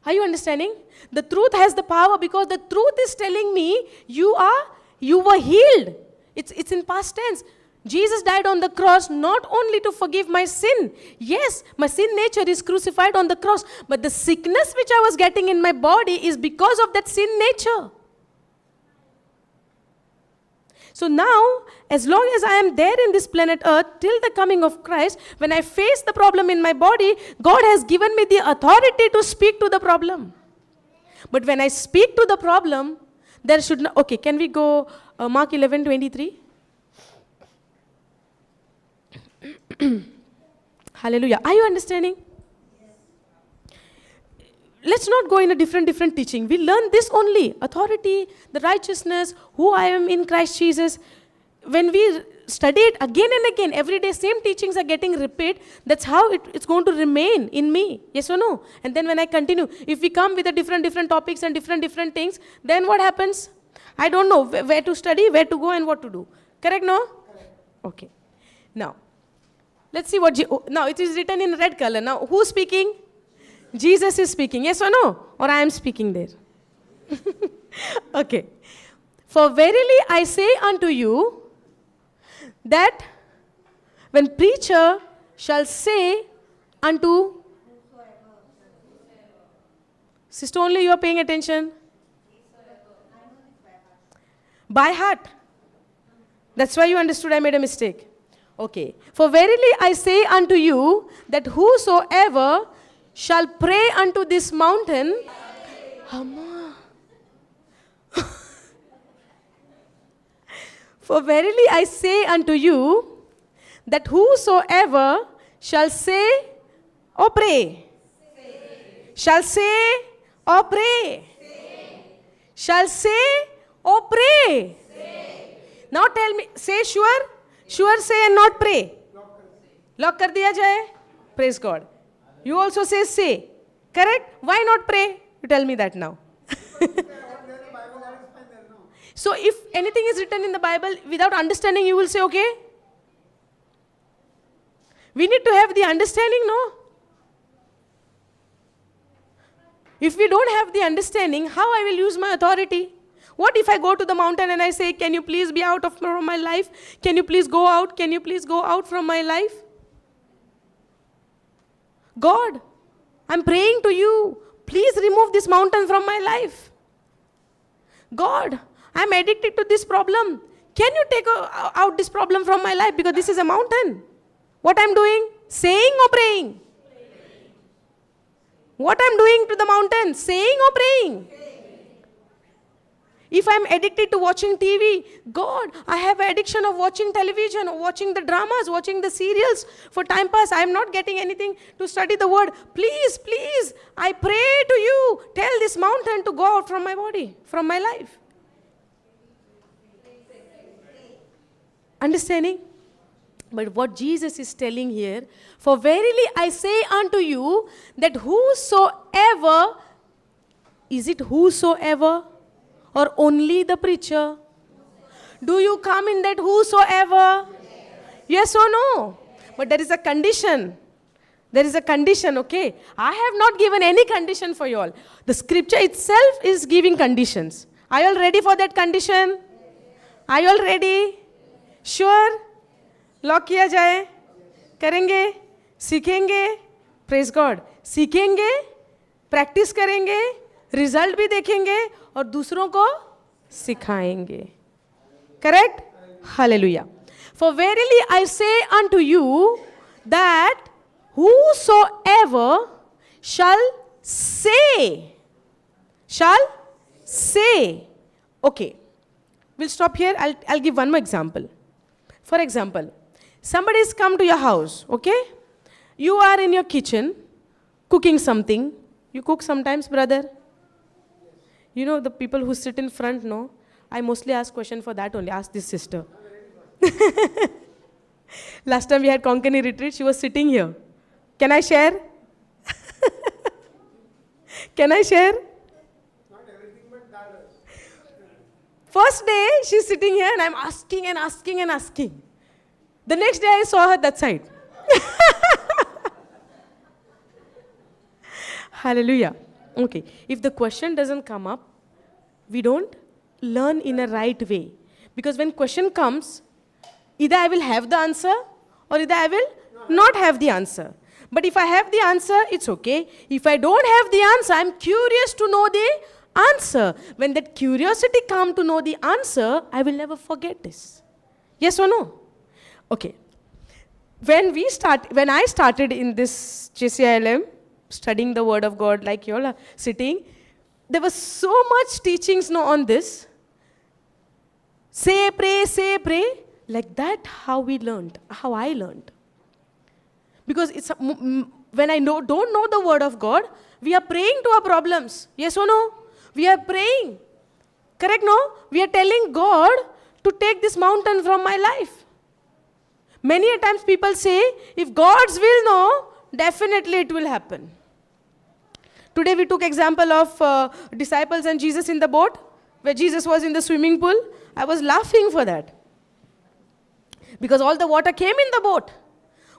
Are you understanding? The truth has the power, because the truth is telling me you were healed. It's in past tense. Jesus died on the cross not only to forgive my sin. Yes, my sin nature is crucified on the cross. But the sickness which I was getting in my body is because of that sin nature. So now, as long as I am there in this planet Earth, till the coming of Christ, when I face the problem in my body, God has given me the authority to speak to the problem. But when I speak to the problem, there should not... Okay, can we go Mark 11:23? Hallelujah. Are you understanding? Let's not go in a different teaching. We learn this only. Authority, the righteousness, who I am in Christ Jesus. When we study it again and again, every day same teachings are getting repeated. That's how it's going to remain in me. Yes or no? And then when I continue, if we come with a different topics and different things, then what happens? I don't know where to study, where to go and what to do. Correct, no? Correct. Okay. Now, let's see what... Now, it is written in red color. Now, who's speaking? Jesus is speaking. Yes or no? Or I am speaking there? Okay. For verily I say unto you, that when preacher shall say unto... Sister, only you are paying attention? By heart. That's why you understood I made a mistake. Okay. For verily I say unto you, that whosoever shall pray unto this mountain, for verily I say unto you, that whosoever shall say or pray, shall say or pray, shall say or pray. Now tell me, say sure, say and not pray. Lock kar diya jaye. Praise God. You also say. Correct? Why not pray? You tell me that now. So if anything is written in the Bible without understanding, you will say, okay. We need to have the understanding, no? If we don't have the understanding, how I will use my authority? What if I go to the mountain and I say, can you please be out from my life? Can you please go out? Can you please go out from my life? God, I'm praying to you. Please remove this mountain from my life. God, I'm addicted to this problem. Can you take out this problem from my life? Because this is a mountain. What I'm doing? Saying or praying? What I'm doing to the mountain? Saying or praying? If I'm addicted to watching TV, God, I have an addiction of watching television, watching the dramas, watching the serials for time pass. I'm not getting anything to study the word. Please, I pray to you, tell this mountain to go out from my body, from my life. Understanding? But what Jesus is telling here, for verily I say unto you, that whosoever, is it whosoever or only the preacher? Do you come in that whosoever? Yes or no? But there is a condition. There is a condition, okay? I have not given any condition for you all. The scripture itself is giving conditions. Are you all ready for that condition? Are you all ready? Sure? Lock किया जाए? करेंगे? सीखेंगे? Praise God. सीखेंगे? Practice करेंगे? Result भी देखेंगे और दूसरों को सिखाएंगे. Correct? Hallelujah. For verily I say unto you that whosoever shall say. Okay. We'll stop here. I'll give one more example. For example, somebody's come to your house, okay? You are in your kitchen cooking something. You cook sometimes, brother? You know, the people who sit in front, no? I mostly ask question for that only. Ask this sister. Last time we had Konkani retreat, she was sitting here. Can I share? Can I share? Not everything but dollars. First day, she's sitting here and I'm asking and asking and asking. The next day, I saw her that side. Hallelujah. Okay. If the question doesn't come up, we don't learn in a right way. Because when question comes, either I will have the answer or either I will not have the answer. But if I have the answer, it's okay. If I don't have the answer, I'm curious to know the answer. When that curiosity comes to know the answer, I will never forget this. Yes or no? Okay. When I started in this JCILM, studying the Word of God, like you all are sitting, there was so much teachings on this. Say, pray. Like that, how I learned. Because when I don't know the Word of God, we are praying to our problems. Yes or no? We are praying. Correct, no? We are telling God to take this mountain from my life. Many a times people say, if God's will, no, definitely it will happen. Today we took example of disciples and Jesus in the boat, where Jesus was in the swimming pool. I was laughing for that. Because all the water came in the boat.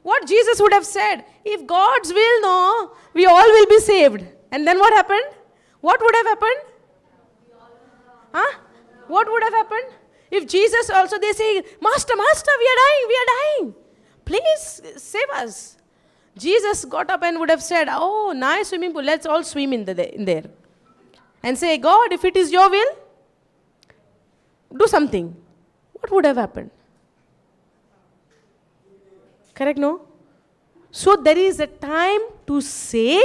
What Jesus would have said, if God's will, no, we all will be saved. And then what happened? What would have happened? Huh? What would have happened? If Jesus also, they say, Master, we are dying. Please save us. Jesus got up and would have said, oh, nice swimming pool, let's all swim in there. And say, God, if it is your will, do something. What would have happened? Correct, no? So there is a time to say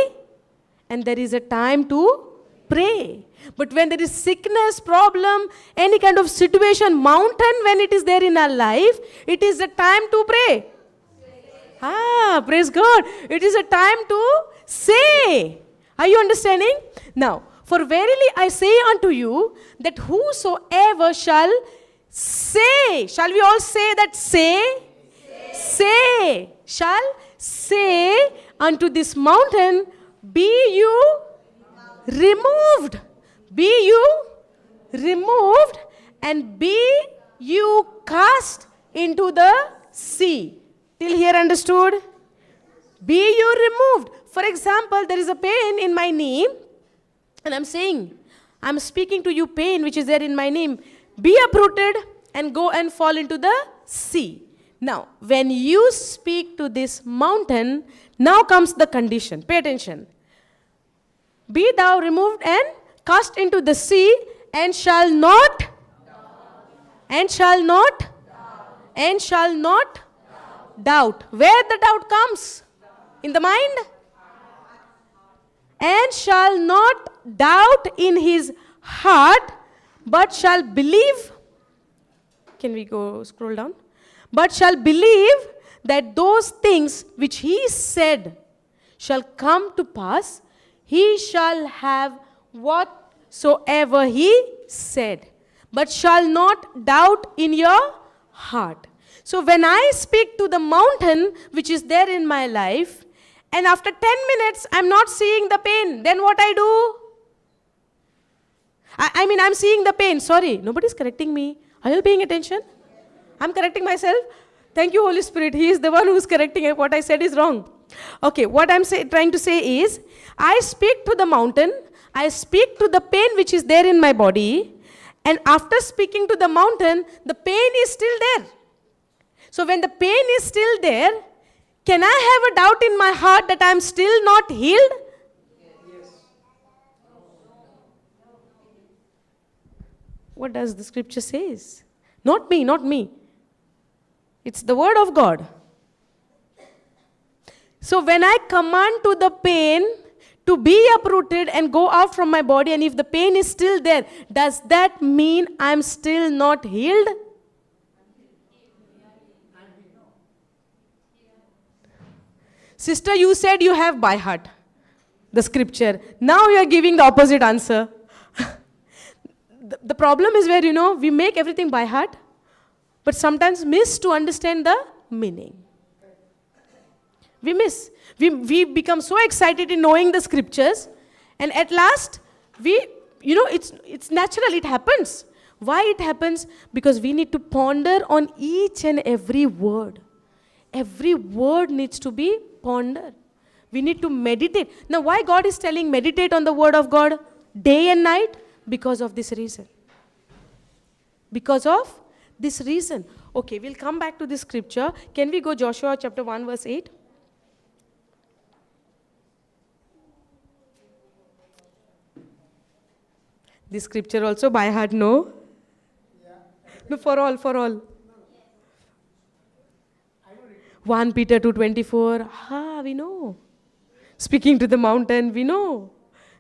and there is a time to pray. But when there is sickness, problem, any kind of situation, mountain, when it is there in our life, it is a time to pray. Praise God. It is a time to say. Are you understanding? Now, for verily I say unto you that whosoever shall say, shall we all say that say? Say, shall say unto this mountain, be you removed. Be you removed and be you cast into the sea. Till here understood? Be you removed. For example, there is a pain in my knee and I'm speaking to you pain which is there in my knee. Be uprooted and go and fall into the sea. Now, when you speak to this mountain, now comes the condition. Pay attention. Be thou removed and cast into the sea and shall not doubt. Where the doubt comes? In the mind? And shall not doubt in his heart, but shall believe. Can we go scroll down? But shall believe that those things which he said shall come to pass, he shall have whatsoever he said, but shall not doubt in your heart. So when I speak to the mountain which is there in my life, and after 10 minutes I'm not seeing the pain, then what I do? I mean, I'm seeing the pain. Sorry, nobody's correcting me. Are you paying attention? I'm correcting myself. Thank you, Holy Spirit. He is the one who's correcting it. What I said is wrong. Okay, what I'm trying to say is, I speak to the mountain, I speak to the pain which is there in my body, and after speaking to the mountain, the pain is still there. So when the pain is still there, can I have a doubt in my heart that I'm still not healed? Yes. What does the scripture says? Not me, not me. It's the word of God. So when I command to the pain to be uprooted and go out from my body, and if the pain is still there, does that mean I'm still not healed? Sister, you said you have by heart the scripture. Now you are giving the opposite answer. The problem is where, we make everything by heart, but sometimes miss to understand the meaning. We miss. We become so excited in knowing the scriptures, and at last, it's natural, it happens. Why it happens? Because we need to ponder on each and every word. Every word needs to be pondered. We need to meditate. Now, why God is telling meditate on the word of God day and night? Because of this reason. Because of this reason. Okay, we'll come back to this scripture. Can we go Joshua chapter 1 verse 8? This scripture also by heart, no? No, for all. 1 Peter 2:24, we know. Speaking to the mountain, we know.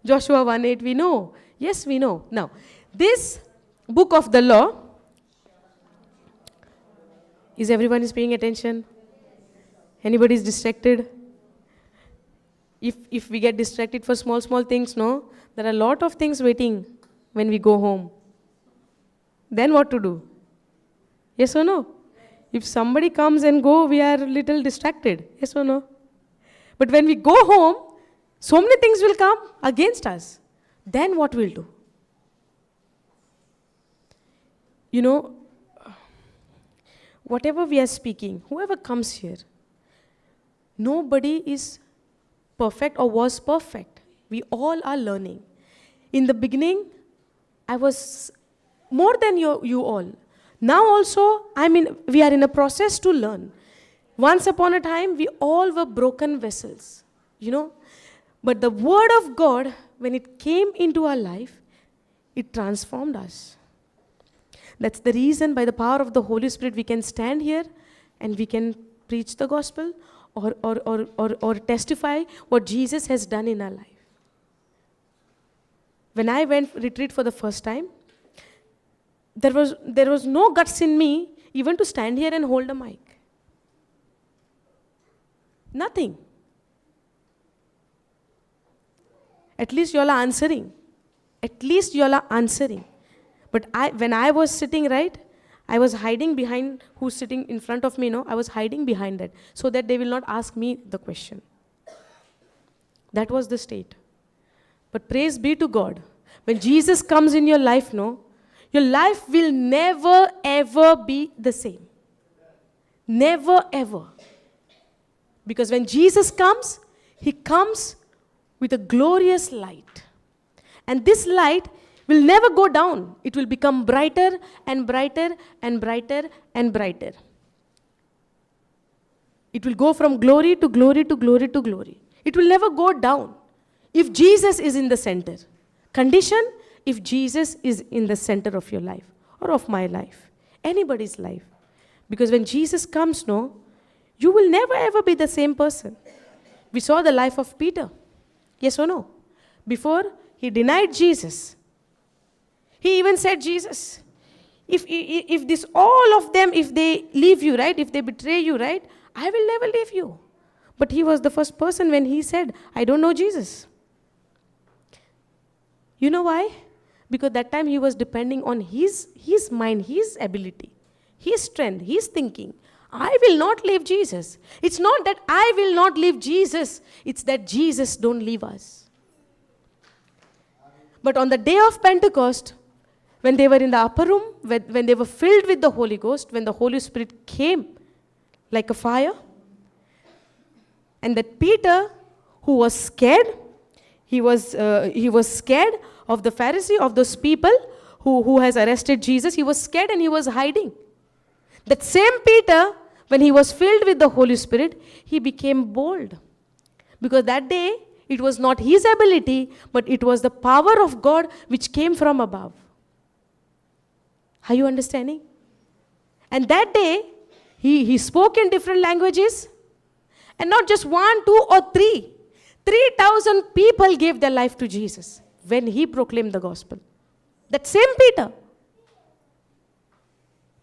Joshua 1:8, we know. Yes, we know. Now, this book of the law, is everyone is paying attention? Anybody is distracted? If we get distracted for small things, no? There are a lot of things waiting when we go home. Then what to do? Yes or no? If somebody comes and go, we are a little distracted. Yes or no? But when we go home, so many things will come against us. Then what we'll do? Whatever we are speaking, whoever comes here, nobody is perfect or was perfect. We all are learning. In the beginning, I was more than you all. Now also, we are in a process to learn. Once upon a time, we all were broken vessels, But the word of God, when it came into our life, it transformed us. That's the reason, by the power of the Holy Spirit, we can stand here and we can preach the gospel or testify what Jesus has done in our life. When I went retreat for the first time, there was no guts in me even to stand here and hold a mic. Nothing. At least you all are answering. But when I was sitting right, I was hiding behind who's sitting in front of me, I was hiding behind that so that they will not ask me the question. That was the state. But praise be to God. When Jesus comes in your life, your life will never ever be the same. Never ever. Because when Jesus comes, He comes with a glorious light. And this light will never go down. It will become brighter and brighter and brighter and brighter. It will go from glory to glory to glory to glory. It will never go down if Jesus is in the center. Condition, if Jesus is in the center of your life or of my life, anybody's life. Because when Jesus comes, you will never ever be the same person. We saw the life of Peter. Yes or no? Before he denied Jesus, he even said, Jesus, if this all of them, if they leave you, right, if they betray you, right, I will never leave you. But he was the first person when he said, I don't know Jesus. You know why? Because that time he was depending on his mind, his ability, his strength, his thinking. I will not leave Jesus. It's not that I will not leave Jesus. It's that Jesus don't leave us. But on the day of Pentecost, when they were in the upper room, when they were filled with the Holy Ghost, when the Holy Spirit came like a fire, and that Peter, who was scared, he was scared of the Pharisee, of those people who has arrested Jesus. He was scared and he was hiding. That same Peter, when he was filled with the Holy Spirit, he became bold. Because that day, it was not his ability, but it was the power of God which came from above. Are you understanding? And that day, he spoke in different languages. And not just 1, 2, or 3. 3,000 people gave their life to Jesus when he proclaimed the gospel. That same Peter.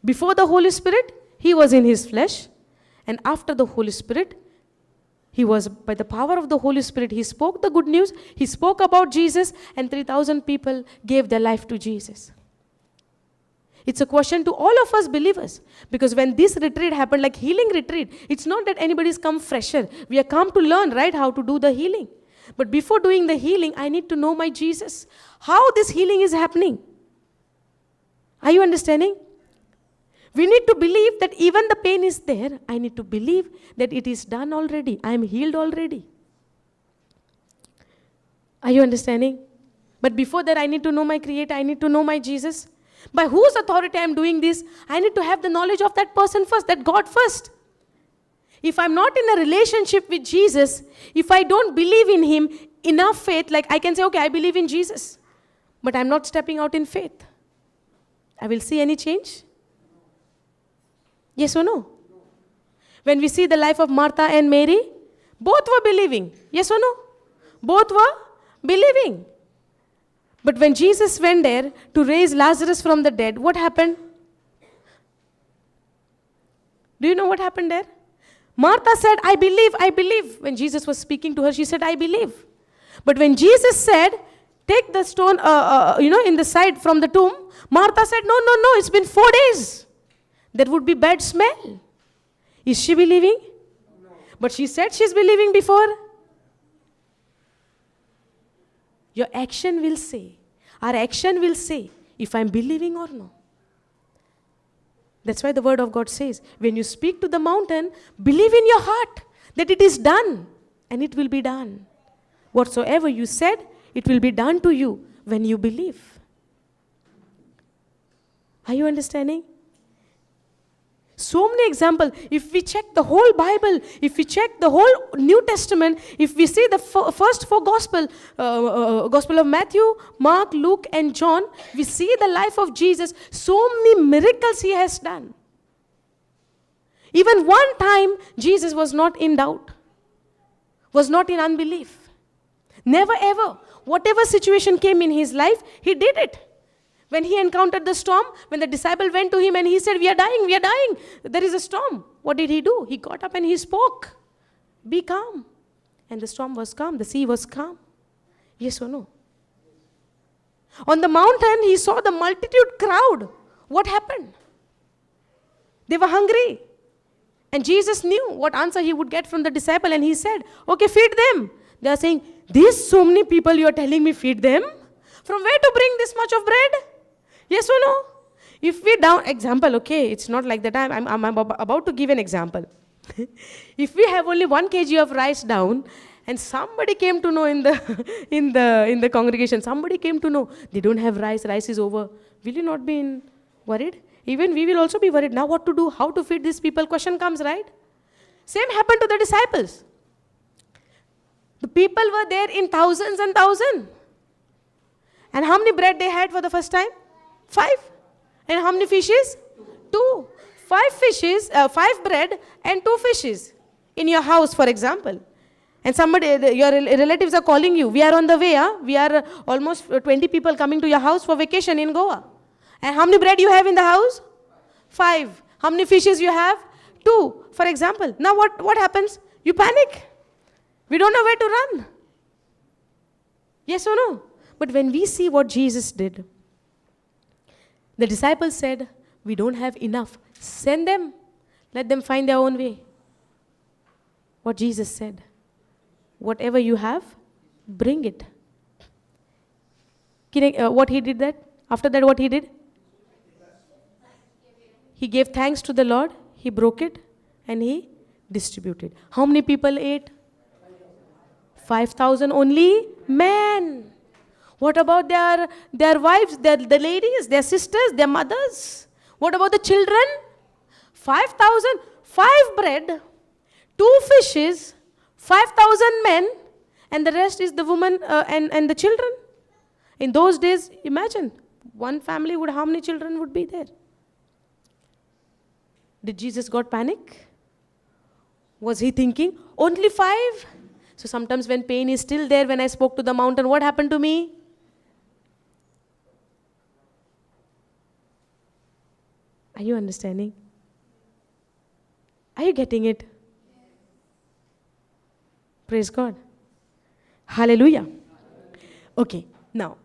Before the Holy Spirit, he was in his flesh. And after the Holy Spirit, he was, by the power of the Holy Spirit, he spoke the good news. He spoke about Jesus, and 3,000 people gave their life to Jesus. It's a question to all of us believers. Because when this retreat happened, like healing retreat, it's not that anybody's come fresher. We are come to learn, right, how to do the healing. But before doing the healing, I need to know my Jesus. How this healing is happening. Are you understanding? We need to believe that even the pain is there. I need to believe that it is done already. I am healed already. Are you understanding? But before that, I need to know my Creator. I need to know my Jesus. By whose authority I am doing this? I need to have the knowledge of that person first, that God first. If I'm not in a relationship with Jesus, if I don't believe in Him, enough faith, like I can say, okay, I believe in Jesus, but I'm not stepping out in faith. I will see any change? Yes or no? When we see the life of Martha and Mary, both were believing. Yes or no? Both were believing. But when Jesus went there to raise Lazarus from the dead, what happened? Do you know what happened there? Martha said, I believe, I believe. When Jesus was speaking to her, she said, I believe. But when Jesus said, take the stone, in the side from the tomb, Martha said, no, it's been 4 days. There would be bad smell. Is she believing? No. But she said she's believing before. Your action will say, our action will say, if I'm believing or no. That's why the word of God says, when you speak to the mountain, believe in your heart that it is done, and it will be done. Whatsoever you said, it will be done to you when you believe. Are you understanding? So many examples. If we check the whole Bible, if we check the whole New Testament, if we see the first 4 Gospel of Matthew, Mark, Luke, and John, we see the life of Jesus. So many miracles He has done. Even one time, Jesus was not in doubt, was not in unbelief. Never ever. Whatever situation came in His life, He did it. When He encountered the storm, when the disciple went to Him and he said, we are dying, there is a storm. What did He do? He got up and He spoke. Be calm. And the storm was calm, the sea was calm. Yes or no? On the mountain, He saw the multitude crowd. What happened? They were hungry. And Jesus knew what answer He would get from the disciple, and He said, okay, feed them. They are saying, these so many people you are telling me feed them? From where to bring this much of bread? Yes or no? If we example, okay, it's not like that. I'm about to give an example. If we have only 1 kg of rice down, and somebody came to know in the congregation, somebody came to know they don't have rice is over. Will you not be worried? Even we will also be worried. Now what to do? How to feed these people? Question comes, right? Same happened to the disciples. The people were there in thousands and thousands. And how many bread they had for the first time? 5. And how many fishes? 2. 5 fishes, 5 bread and 2 fishes in your house, for example. And your relatives are calling you. We are on the way. We are almost 20 people coming to your house for vacation in Goa. And how many bread you have in the house? 5. How many fishes you have? 2, for example. Now what happens? You panic. We don't know where to run. Yes or no? But when we see what Jesus did, the disciples said, we don't have enough. Send them. Let them find their own way. What Jesus said, whatever you have, bring it. What he did that? After that, what he did? He gave thanks to the Lord, he broke it, and he distributed. How many people ate? 5,000 only men. What about their wives, the ladies, their sisters, their mothers? What about the children? 5,000, 5 bread, 2 fishes, 5,000 men, and the rest is the woman and the children. In those days, imagine, one family would, how many children would be there? Did Jesus got panic? Was he thinking, only 5? So sometimes when pain is still there, when I spoke to the mountain, what happened to me? Are you understanding? Are you getting it? Praise God. Hallelujah. Okay, now,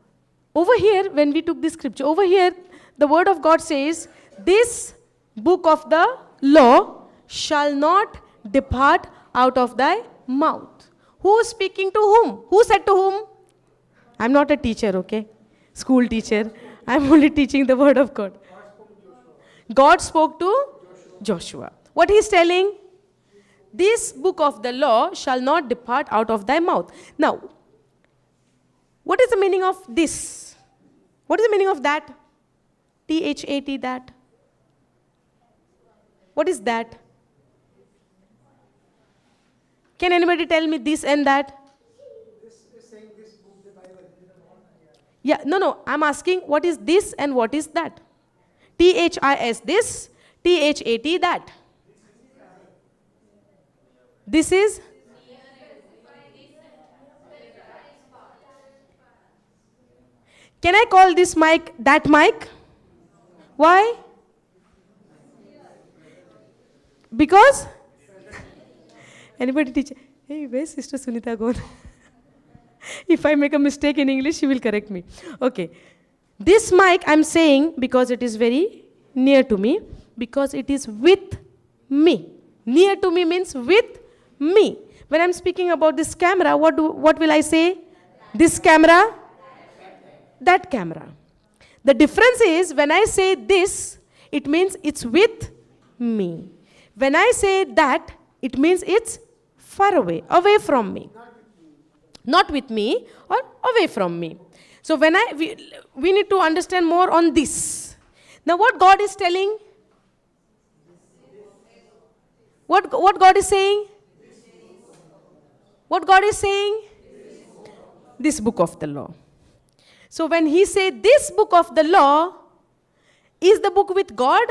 over here, when we took this scripture, over here, the word of God says, this book of the law shall not depart out of thy mouth. Who is speaking to whom? Who said to whom? I'm not a teacher, okay? School teacher. I'm only teaching the word of God. God spoke to Joshua. What he's telling? This book of the law shall not depart out of thy mouth. Now, what is the meaning of this? What is the meaning of that? THAT, that. What is that? Can anybody tell me this and that? This is saying this book, the Bible. Yeah, no, I'm asking what is this and what is that? THIS, this, THAT, that. This is? Can I call this mic that mic? Why? Because? Anybody teach? Hey, where's Sister Sunita gone? If I make a mistake in English, she will correct me. Okay. This mic I'm saying because it is very near to me, because it is with me. Near to me means with me. When I'm speaking about this camera, what will I say? This camera, that camera. The difference is when I say this, it means it's with me. When I say that, it means it's far away from me. Not with me or away from me. So when we need to understand more on this. Now what God is telling? What God is saying? What God is saying? This book of the law. So when he said this book of the law, is the book with God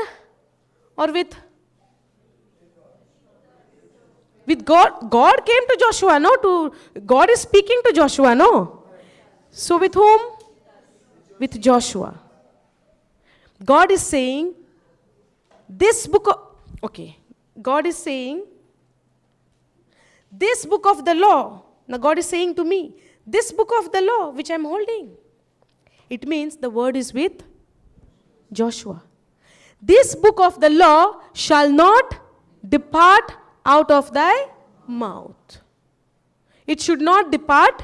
or with God? God came to Joshua, no? God is speaking to Joshua, no? So with whom? With Joshua. God is saying, this book God is saying, this book of the law, now God is saying to me, this book of the law which I'm holding, it means the word is with Joshua. This book of the law shall not depart out of thy mouth. It should not depart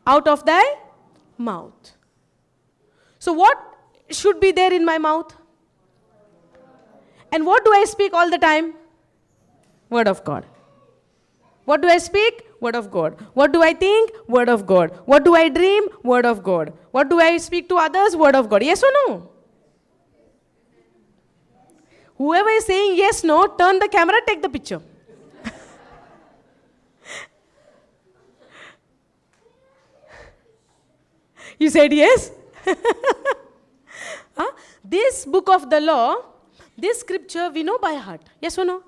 out of thy mouth. So what should be there in my mouth? And what do I speak all the time? Word of God. What do I speak? Word of God. What do I think? Word of God. What do I dream? Word of God. What do I speak to others? Word of God. Yes or no? Whoever is saying yes, no, turn the camera, take the picture. You said yes? Huh? This book of the law, this scripture we know by heart. Yes or no?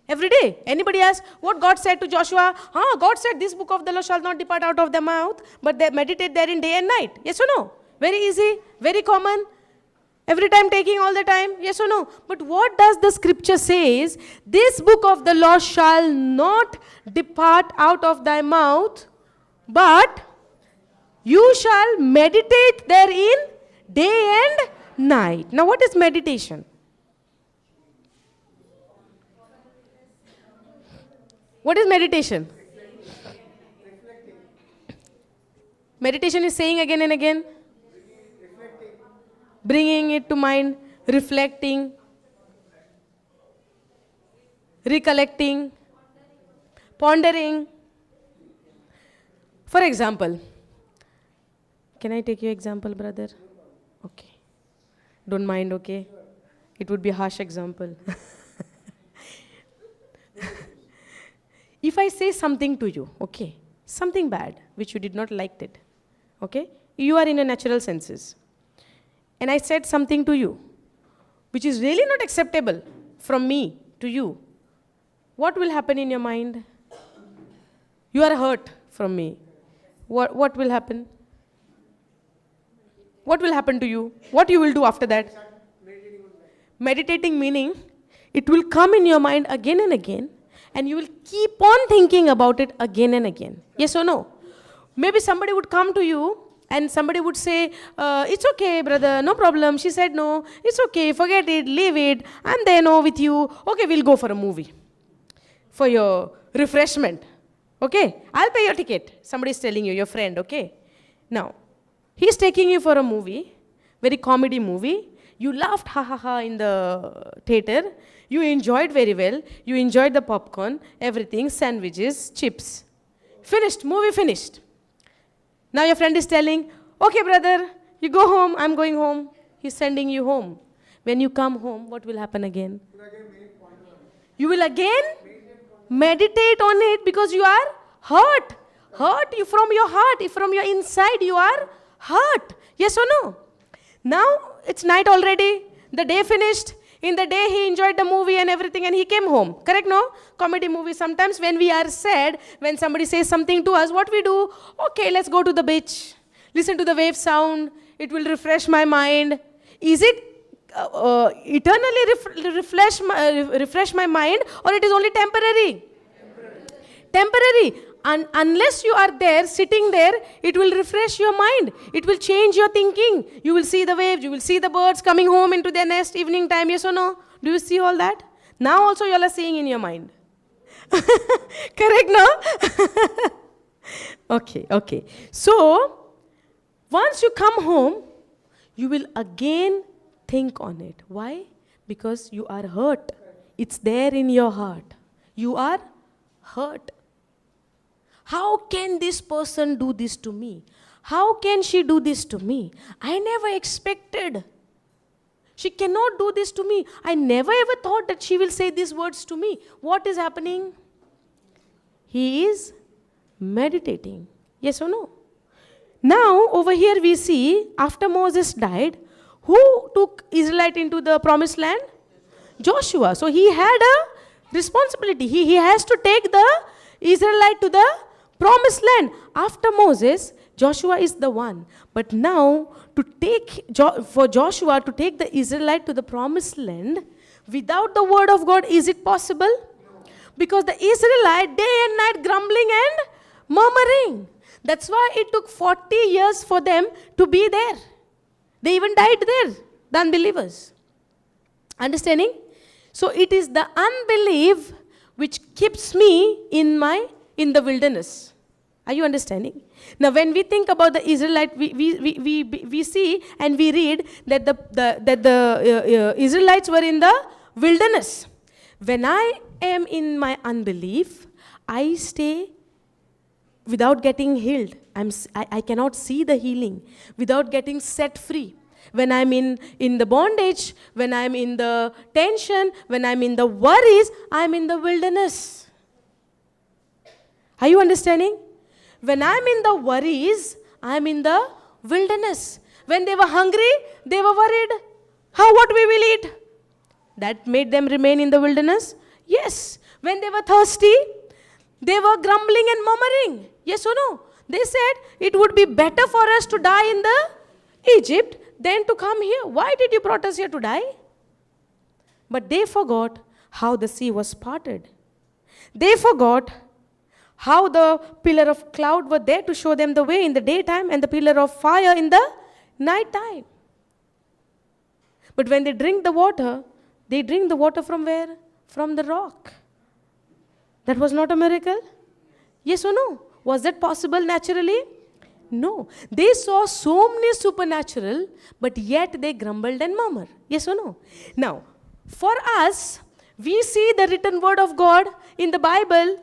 Every day. Anybody asks what God said to Joshua? God said this book of the law shall not depart out of their mouth, but they meditate therein day and night. Yes or no? Very easy, very common. Every time taking all the time. Yes or no? But what does the scripture says? This book of the law shall not depart out of thy mouth, but you shall meditate therein day and night. Now what is meditation? What is meditation? Meditation is saying again and again. bringing it to mind, reflecting, recollecting, pondering. For example, can I take your example, brother? Okay. Don't mind, okay? It would be a harsh example. If I say something to you, okay, something bad, which you did not like it, okay? You are in a natural senses. And I said something to you, which is really not acceptable from me to you. What will happen in your mind? You are hurt from me. What will happen? What will happen to you? What you will do after that? Meditating meaning, it will come in your mind again and again, and you will keep on thinking about it again and again. Yes or no? Maybe somebody would come to you and somebody would say, it's okay, brother, no problem. She said, no, it's okay, forget it, leave it. I'm there now with you. Okay, we'll go for a movie for your refreshment. Okay, I'll pay your ticket. Somebody's telling you, your friend, okay? Now, he's taking you for a movie, very comedy movie. You laughed, ha ha ha, in the theater. You enjoyed very well. You enjoyed the popcorn, everything, sandwiches, chips. Finished, movie finished. Now your friend is telling, okay, brother, you go home, I'm going home. He's sending you home. When you come home, what will happen again? You will again meditate on it because you are hurt. Hurt you from your heart. From your inside, you are hurt. Yes or no? Now, it's night already. The day finished. In the day, he enjoyed the movie and everything and he came home. Correct, no? Comedy movie. Sometimes when we are sad, when somebody says something to us, what we do? Okay, let's go to the beach. Listen to the wave sound. It will refresh my mind. Is it eternally refresh my mind, or it is only temporary? Temporary. And unless you are there, sitting there, it will refresh your mind. It will change your thinking. You will see the waves, you will see the birds coming home into their nest evening time, yes or no? Do you see all that? Now also you all are seeing in your mind. Correct, no? Okay. So, once you come home, you will again think on it. Why? Because you are hurt. It's there in your heart. You are hurt. How can this person do this to me? How can she do this to me? I never expected. She cannot do this to me. I never ever thought that she will say these words to me. What is happening? He is meditating. Yes or no? Now, over here we see, after Moses died, who took Israelite into the promised land? Joshua. So he had a responsibility. He has to take the Israelite to the promised land. After Moses, Joshua is the one. But now, for Joshua to take the Israelite to the promised land, without the word of God, is it possible? No. Because the Israelite, day and night, grumbling and murmuring. That's why it took 40 years for them to be there. They even died there, the unbelievers. Understanding? So it is the unbelief which keeps me in the wilderness. Are you understanding? Now, when we think about the Israelite, we see and we read that the Israelites were in the wilderness. When I am in my unbelief, I stay without getting healed. I cannot see the healing without getting set free. When I'm in the bondage, when I'm in the tension, when I'm in the worries, I'm in the wilderness. Are you understanding? When I'm in the worries, I'm in the wilderness. When they were hungry, they were worried. What we will eat? That made them remain in the wilderness? Yes. When they were thirsty, they were grumbling and murmuring. Yes or no? They said, it would be better for us to die in the Egypt than to come here. Why did you brought us here to die? But they forgot how the sea was parted. They forgot how the pillar of cloud were there to show them the way in the daytime and the pillar of fire in the night time. But when they drink the water from where? From the rock. That was not a miracle? Yes or no? Was that possible naturally? No. They saw so many supernatural, but yet they grumbled and murmured. Yes or no? Now, for us, we see the written word of God in the Bible,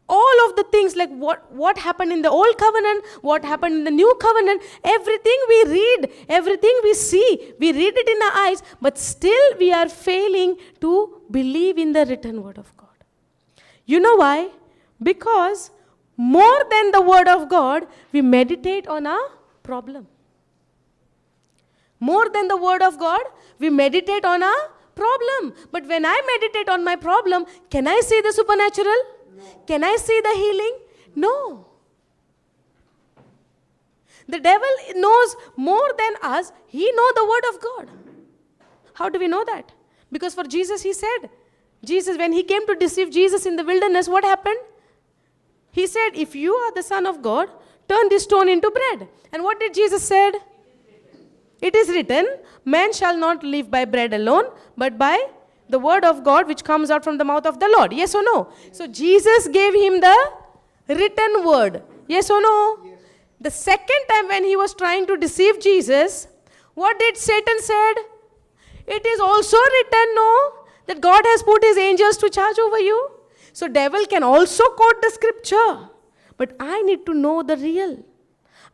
all of the things like what happened in the old covenant, what happened in the new covenant, everything we read, everything we see, we read it in our eyes, but still we are failing to believe in the written word of God. You know why? Because more than the word of God, we meditate on our problem. More than the word of God, we meditate on our problem. But when I meditate on my problem, can I see the supernatural? No. Can I see the healing? No. The devil knows more than us. He knows the word of God. How do we know that? Because for Jesus, he said, when he came to deceive Jesus in the wilderness, what happened? He said, if you are the Son of God, turn this stone into bread. And what did Jesus said? It is written, man shall not live by bread alone, but by the word of God which comes out from the mouth of the Lord. Yes or no? So Jesus gave him the written word. Yes or no? Yes. The second time when he was trying to deceive Jesus, what did Satan said? It is also written, no, that God has put his angels to charge over you. So devil can also quote the scripture. But I need to know the real.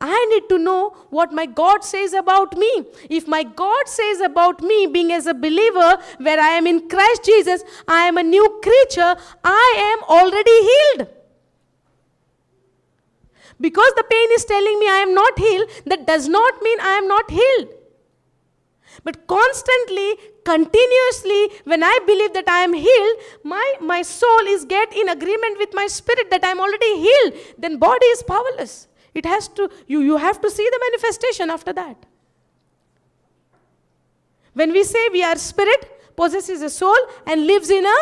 I need to know what my God says about me. If my God says about me, being as a believer, where I am in Christ Jesus, I am a new creature, I am already healed. Because the pain is telling me I am not healed, that does not mean I am not healed. But constantly, continuously, when I believe that I am healed, my soul is get in agreement with my spirit that I am already healed. Then body is powerless. It has to, you have to see the manifestation after that. When we say we are spirit, possesses a soul and lives in a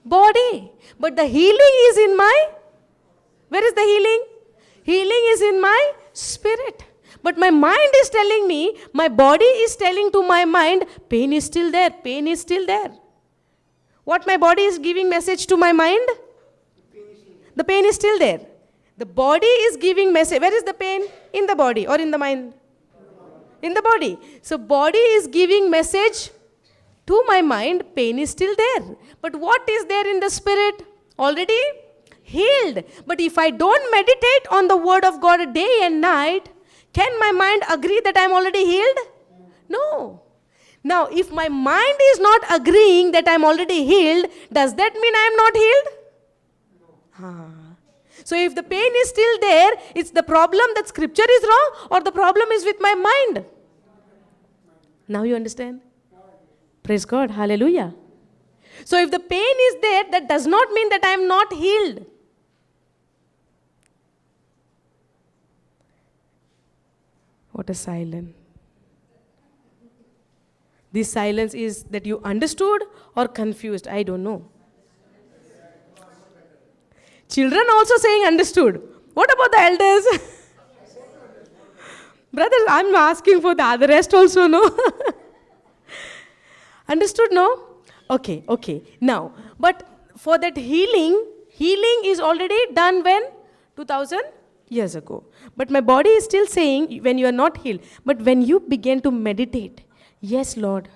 body. But the healing is in where is the healing? Healing is in my spirit. But my mind is telling me, my body is telling to my mind, pain is still there, pain is still there. What my body is giving message to my mind? The pain is still there. The body is giving message. Where is the pain? In the body or in the mind? In the body. So body is giving message to my mind, pain is still there. But what is there in the spirit? Already healed. But if I don't meditate on the word of God day and night, can my mind agree that I am already healed? No. Now, if my mind is not agreeing that I am already healed, does that mean I am not healed? No. So if the pain is still there, it's the problem that scripture is wrong or the problem is with my mind. Now you understand? Praise God. Hallelujah. So if the pain is there, that does not mean that I am not healed. What a silence. This silence is that you understood or confused. I don't know. Children also saying understood. What about the elders? Brothers, I'm asking for the rest also, no? Understood, no? Okay. Now, but for that healing is already done when? 2000 years ago. But my body is still saying when you are not healed. But when you begin to meditate, yes, Lord,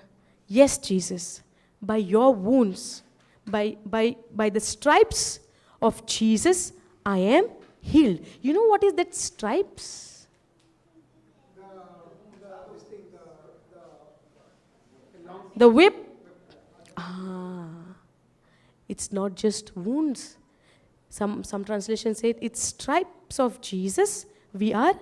yes, Jesus, by your wounds, by the stripes of Jesus, I am healed. You know what is that stripes? The whip. It's not just wounds. Some translations say it's stripes of Jesus, we are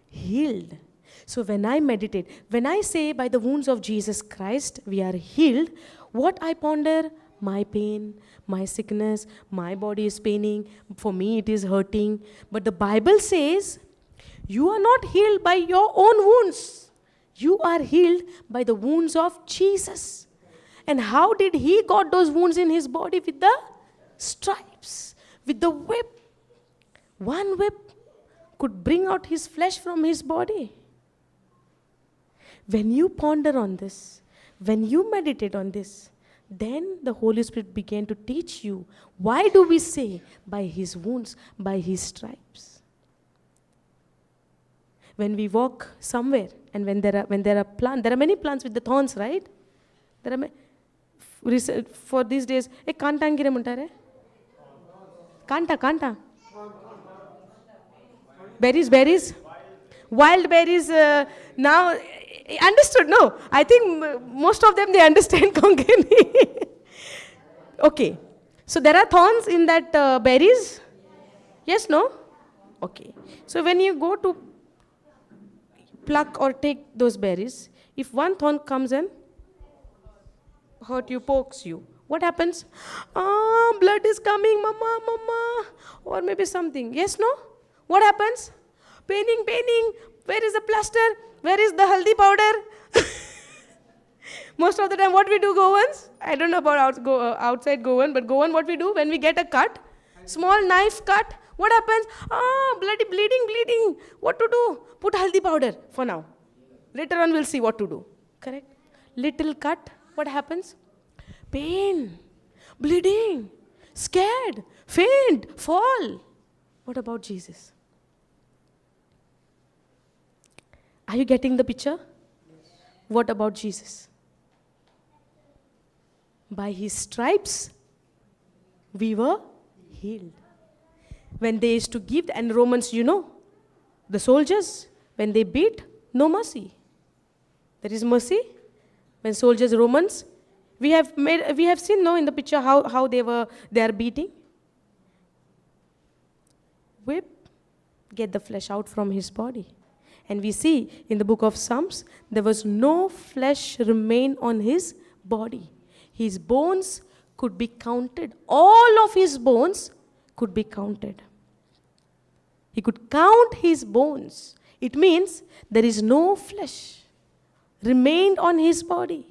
healed. So when I meditate, when I say by the wounds of Jesus Christ, we are healed, what I ponder? My pain, my sickness, my body is paining, for me it is hurting. But the Bible says, you are not healed by your own wounds. You are healed by the wounds of Jesus. And how did he got those wounds in his body? With the stripes, with the whip. One whip could bring out his flesh from his body. When you ponder on this, when you meditate on this, then the Holy Spirit began to teach you. Why do we say by his wounds, by his stripes? When we walk somewhere, and when there are many plants with the thorns, right? There are for these days, kanta angire muntare? Kanta. Berries. Wild berries. Now, understood? No, I think most of them they understand Konkani. Okay, so there are thorns in that berries. Yes, no? Okay. So when you go to pluck or take those berries, if one thorn comes and hurt you, pokes you, what happens? Blood is coming, mama, or maybe something. Yes, no? What happens? Paining. Where is the plaster? Where is the haldi powder? Most of the time, what we do, Goans? I don't know about outside Goan, but Goan, what we do when we get a cut, small knife cut, what happens? Bloody, bleeding. What to do? Put haldi powder for now. Later on, we'll see what to do. Correct? Little cut, what happens? Pain, bleeding, scared, faint, fall. What about Jesus? Are you getting the picture? Yes. What about Jesus? By his stripes, we were healed. When they used to give, and Romans, the soldiers, when they beat, no mercy. There is mercy. When soldiers, Romans, we have seen in the picture how they are beating. Whip, get the flesh out from his body. And we see in the book of Psalms, there was no flesh remain on his body. His bones could be counted. All of his bones could be counted. He could count his bones. It means there is no flesh remained on his body.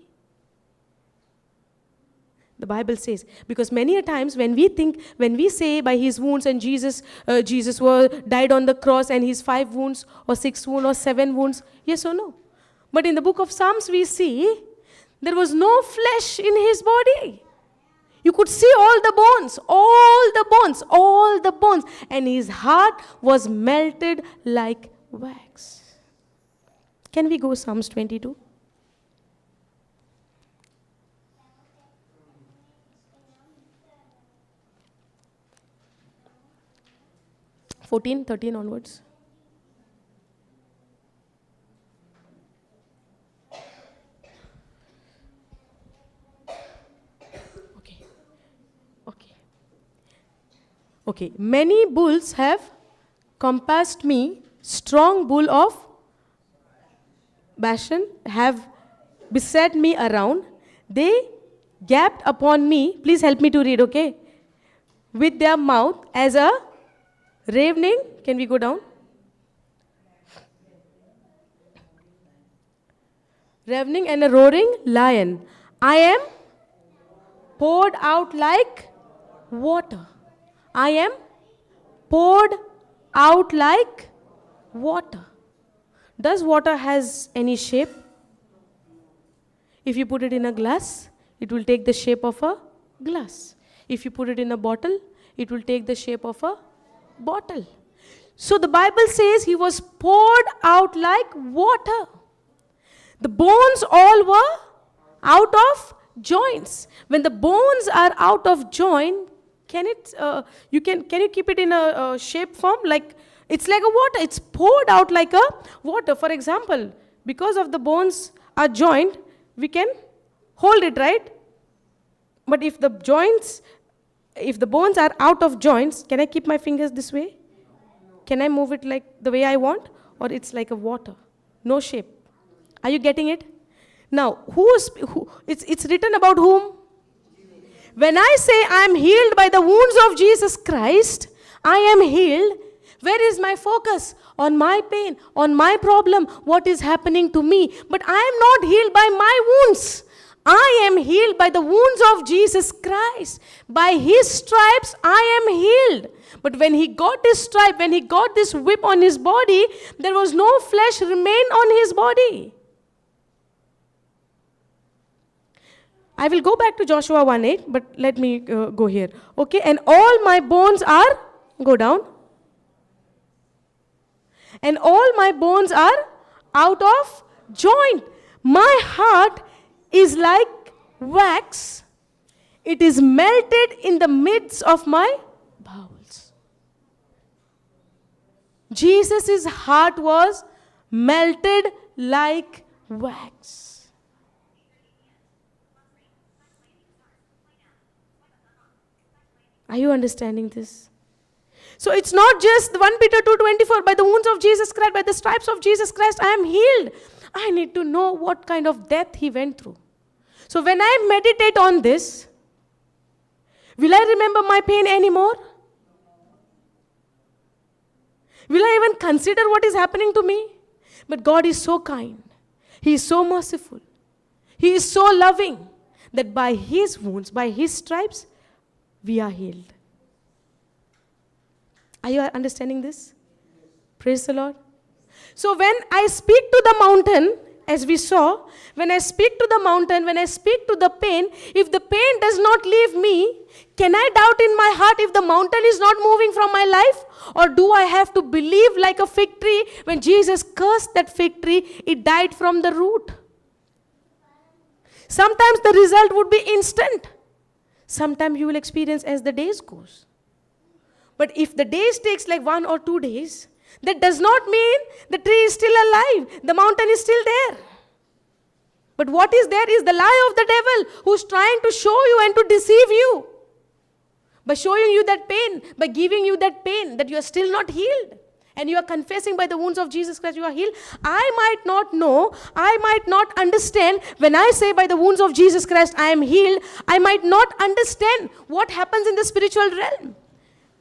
The Bible says, because many a times when we say by his wounds and Jesus died on the cross and his 5 wounds or 6 wounds or 7 wounds, yes or no? But in the book of Psalms we see there was no flesh in his body. You could see all the bones, and his heart was melted like wax. Can we go Psalms 22? 14, 13 onwards. Okay. Many bulls have compassed me, strong bull of Bashan have beset me around. They gaped upon me. Please help me to read, okay? With their mouth as a ravening. Can we go down? Ravening and a roaring lion. I am poured out like water. I am poured out like water. Does water has any shape? If you put it in a glass, it will take the shape of a glass. If you put it in a bottle, it will take the shape of a bottle. So the Bible says he was poured out like water. The bones all were out of joints. When the bones are out of joint, can you keep it in a shape form? Like it's like a water. It's poured out like a water. For example, because of the bones are joined, we can hold it, right? But if the bones are out of joints, can I keep my fingers this way? Can I move it like the way I want? Or it's like a water, no shape. Are you getting it? Now, it's written about whom? When I say I am healed by the wounds of Jesus Christ, I am healed. Where is my focus? On my pain, on my problem, what is happening to me. But I am not healed by my wounds. I am healed by the wounds of Jesus Christ. By his stripes, I am healed. But when he got this stripe, when he got this whip on his body, there was no flesh remained on his body. I will go back to Joshua 1:8, but let me go here. Okay, and all my bones are, go down. and all my bones are out of joint. My heart is like wax. It is melted in the midst of my bowels. Jesus' heart was melted like wax. Are you understanding this? So it's not just 1 Peter 2:24, by the wounds of Jesus Christ, by the stripes of Jesus Christ, I am healed. I need to know what kind of death he went through. So when I meditate on this, will I remember my pain anymore? Will I even consider what is happening to me? But God is so kind. He is so merciful. He is so loving that by his wounds, by his stripes, we are healed. Are you understanding this? Praise the Lord. So when I speak to the mountain, as we saw, when I speak to the mountain, when I speak to the pain, if the pain does not leave me, can I doubt in my heart if the mountain is not moving from my life? Or do I have to believe like a fig tree? When Jesus cursed that fig tree, it died from the root. Sometimes the result would be instant. Sometimes you will experience as the days goes. But if the days takes like 1 or 2 days, that does not mean the tree is still alive. The mountain is still there. But what is there is the lie of the devil who's trying to show you and to deceive you. By showing you that pain, by giving you that pain, that you are still not healed. And you are confessing by the wounds of Jesus Christ you are healed. I might not know, I might not understand. When I say by the wounds of Jesus Christ I am healed, I might not understand what happens in the spiritual realm.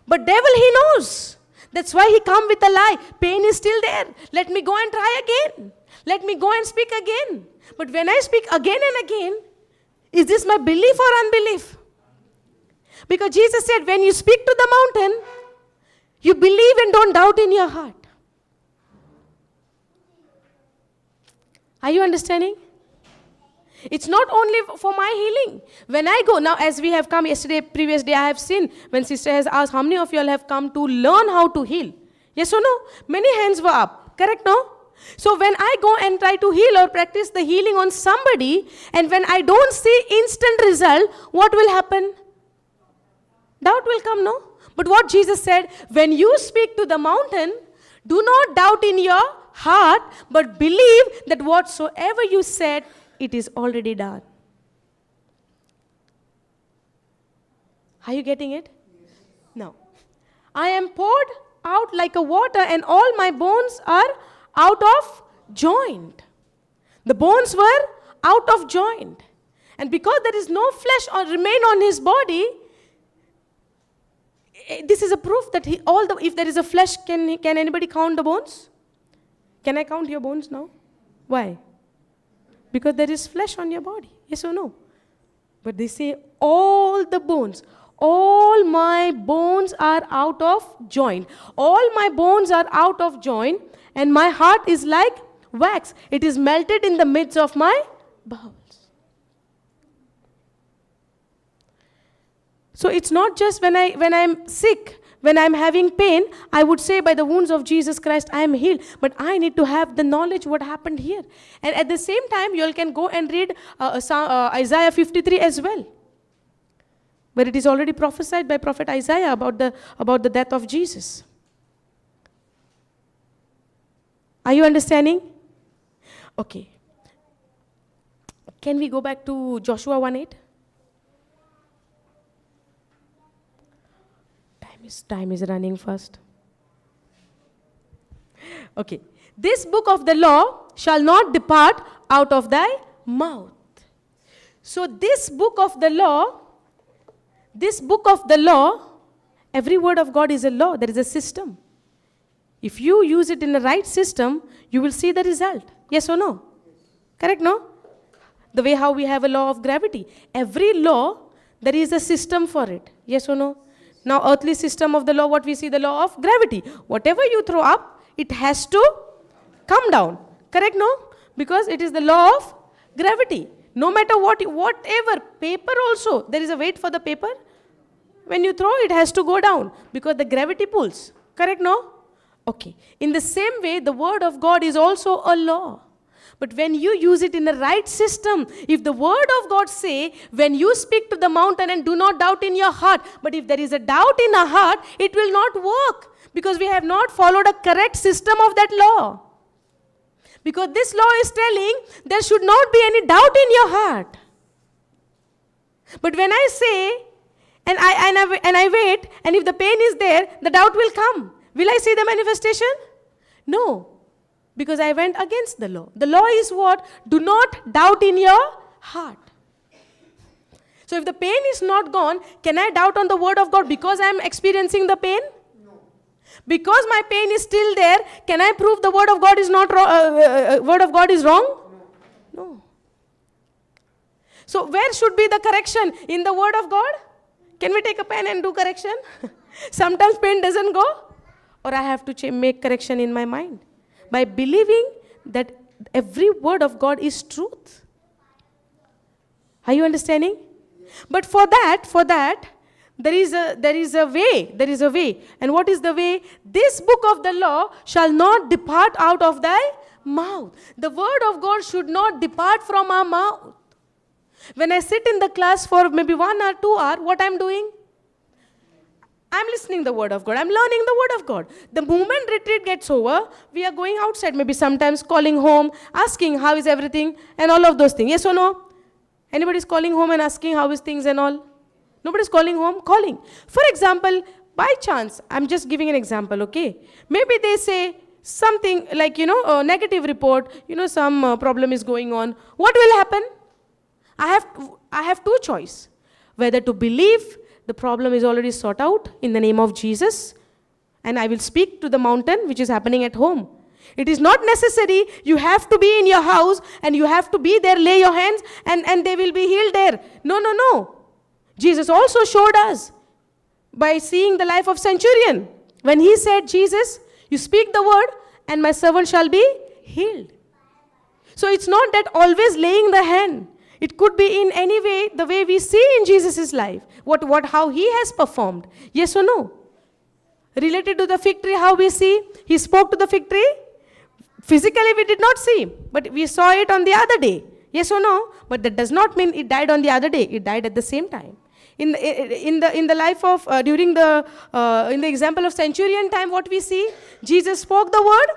But devil, he knows. That's why he come with a lie. Pain is still there. Let me go and try again. Let me go and speak again. But when I speak again and again, is this my belief or unbelief? Because Jesus said, when you speak to the mountain, you believe and don't doubt in your heart. Are you understanding? It's not only for my healing. When I go, now as we have come yesterday, previous day, I have seen when sister has asked, how many of you all have come to learn how to heal? Yes or no? Many hands were up. Correct, no? So when I go and try to heal or practice the healing on somebody, and when I don't see instant result, what will happen? Doubt will come, no? But what Jesus said, when you speak to the mountain, do not doubt in your heart, but believe that whatsoever you said, it is already done. Are you getting it? Yes. No. I am poured out like a water, and all my bones are out of joint. The bones were out of joint. And because there is no flesh or remain on his body, this is a proof that if there is a flesh, can anybody count the bones? Can I count your bones now? Why? Because there is flesh on your body. Yes or no? But they say all the bones, all my bones are out of joint. All my bones are out of joint, and my heart is like wax. It is melted in the midst of my bowels. So it's not just when I'm sick, when I'm having pain, I would say by the wounds of Jesus Christ I am healed. But I need to have the knowledge what happened here. And at the same time, you all can go and read Isaiah 53 as well, where it is already prophesied by prophet Isaiah about the death of Jesus. Are you understanding? Okay. Can we go back to Joshua 1:8? Time is running fast. Okay. This book of the law shall not depart out of thy mouth. So this book of the law, every word of God is a law. There is a system. If you use it in the right system, you will see the result. Yes or no? Correct, no? The way how we have a law of gravity. Every law, there is a system for it. Yes or no? Now, earthly system of the law, what we see, the law of gravity. Whatever you throw up, it has to come down. Correct, no? Because it is the law of gravity. No matter whatever, paper also, there is a weight for the paper. When you throw, it has to go down because the gravity pulls. Correct, no? Okay. In the same way, the word of God is also a law. But when you use it in the right system, if the word of God say, when you speak to the mountain and do not doubt in your heart, but if there is a doubt in our heart, it will not work because we have not followed a correct system of that law. Because this law is telling there should not be any doubt in your heart. But when I say, and I wait, and if the pain is there, the doubt will come. Will I see the manifestation? No. Because I went against the law. The law is what? Do not doubt in your heart. So if the pain is not gone, can I doubt on the word of God because I am experiencing the pain? No. Because my pain is still there, can I prove the word of God is not word of God is wrong? No. So where should be the correction? In the word of God? Can we take a pen and do correction? Sometimes pain doesn't go. Or I have to make correction in my mind. By believing that every word of God is truth. Are you understanding? But for that, there is a way. And what is the way? This book of the law shall not depart out of thy mouth. The word of God should not depart from our mouth. When I sit in the class for maybe 1 hour, 2 hours, what I'm doing? I'm listening the word of God. I'm learning the word of God. The moment retreat gets over, we are going outside, maybe sometimes calling home, asking how is everything, and all of those things. Yes or no? Anybody's calling home and asking how is things and all? Nobody's calling home? Calling. For example, by chance, I'm just giving an example, okay? Maybe they say something like, a negative report, some problem is going on. What will happen? I have two choices. Whether to believe the problem is already sorted out in the name of Jesus, and I will speak to the mountain which is happening at home. It is not necessary you have to be in your house and you have to be there, lay your hands and they will be healed there. No. Jesus also showed us by seeing the life of centurion. When he said, Jesus, you speak the word and my servant shall be healed. So it's not that always laying the hand. It could be in any way, the way we see in Jesus' life. How he has performed. Yes or no? Related to the fig tree, how we see? He spoke to the fig tree. Physically we did not see, but we saw it on the other day. Yes or no? But that does not mean it died on the other day. It died at the same time. In the life of, in the example of centurion time, what we see? Jesus spoke the word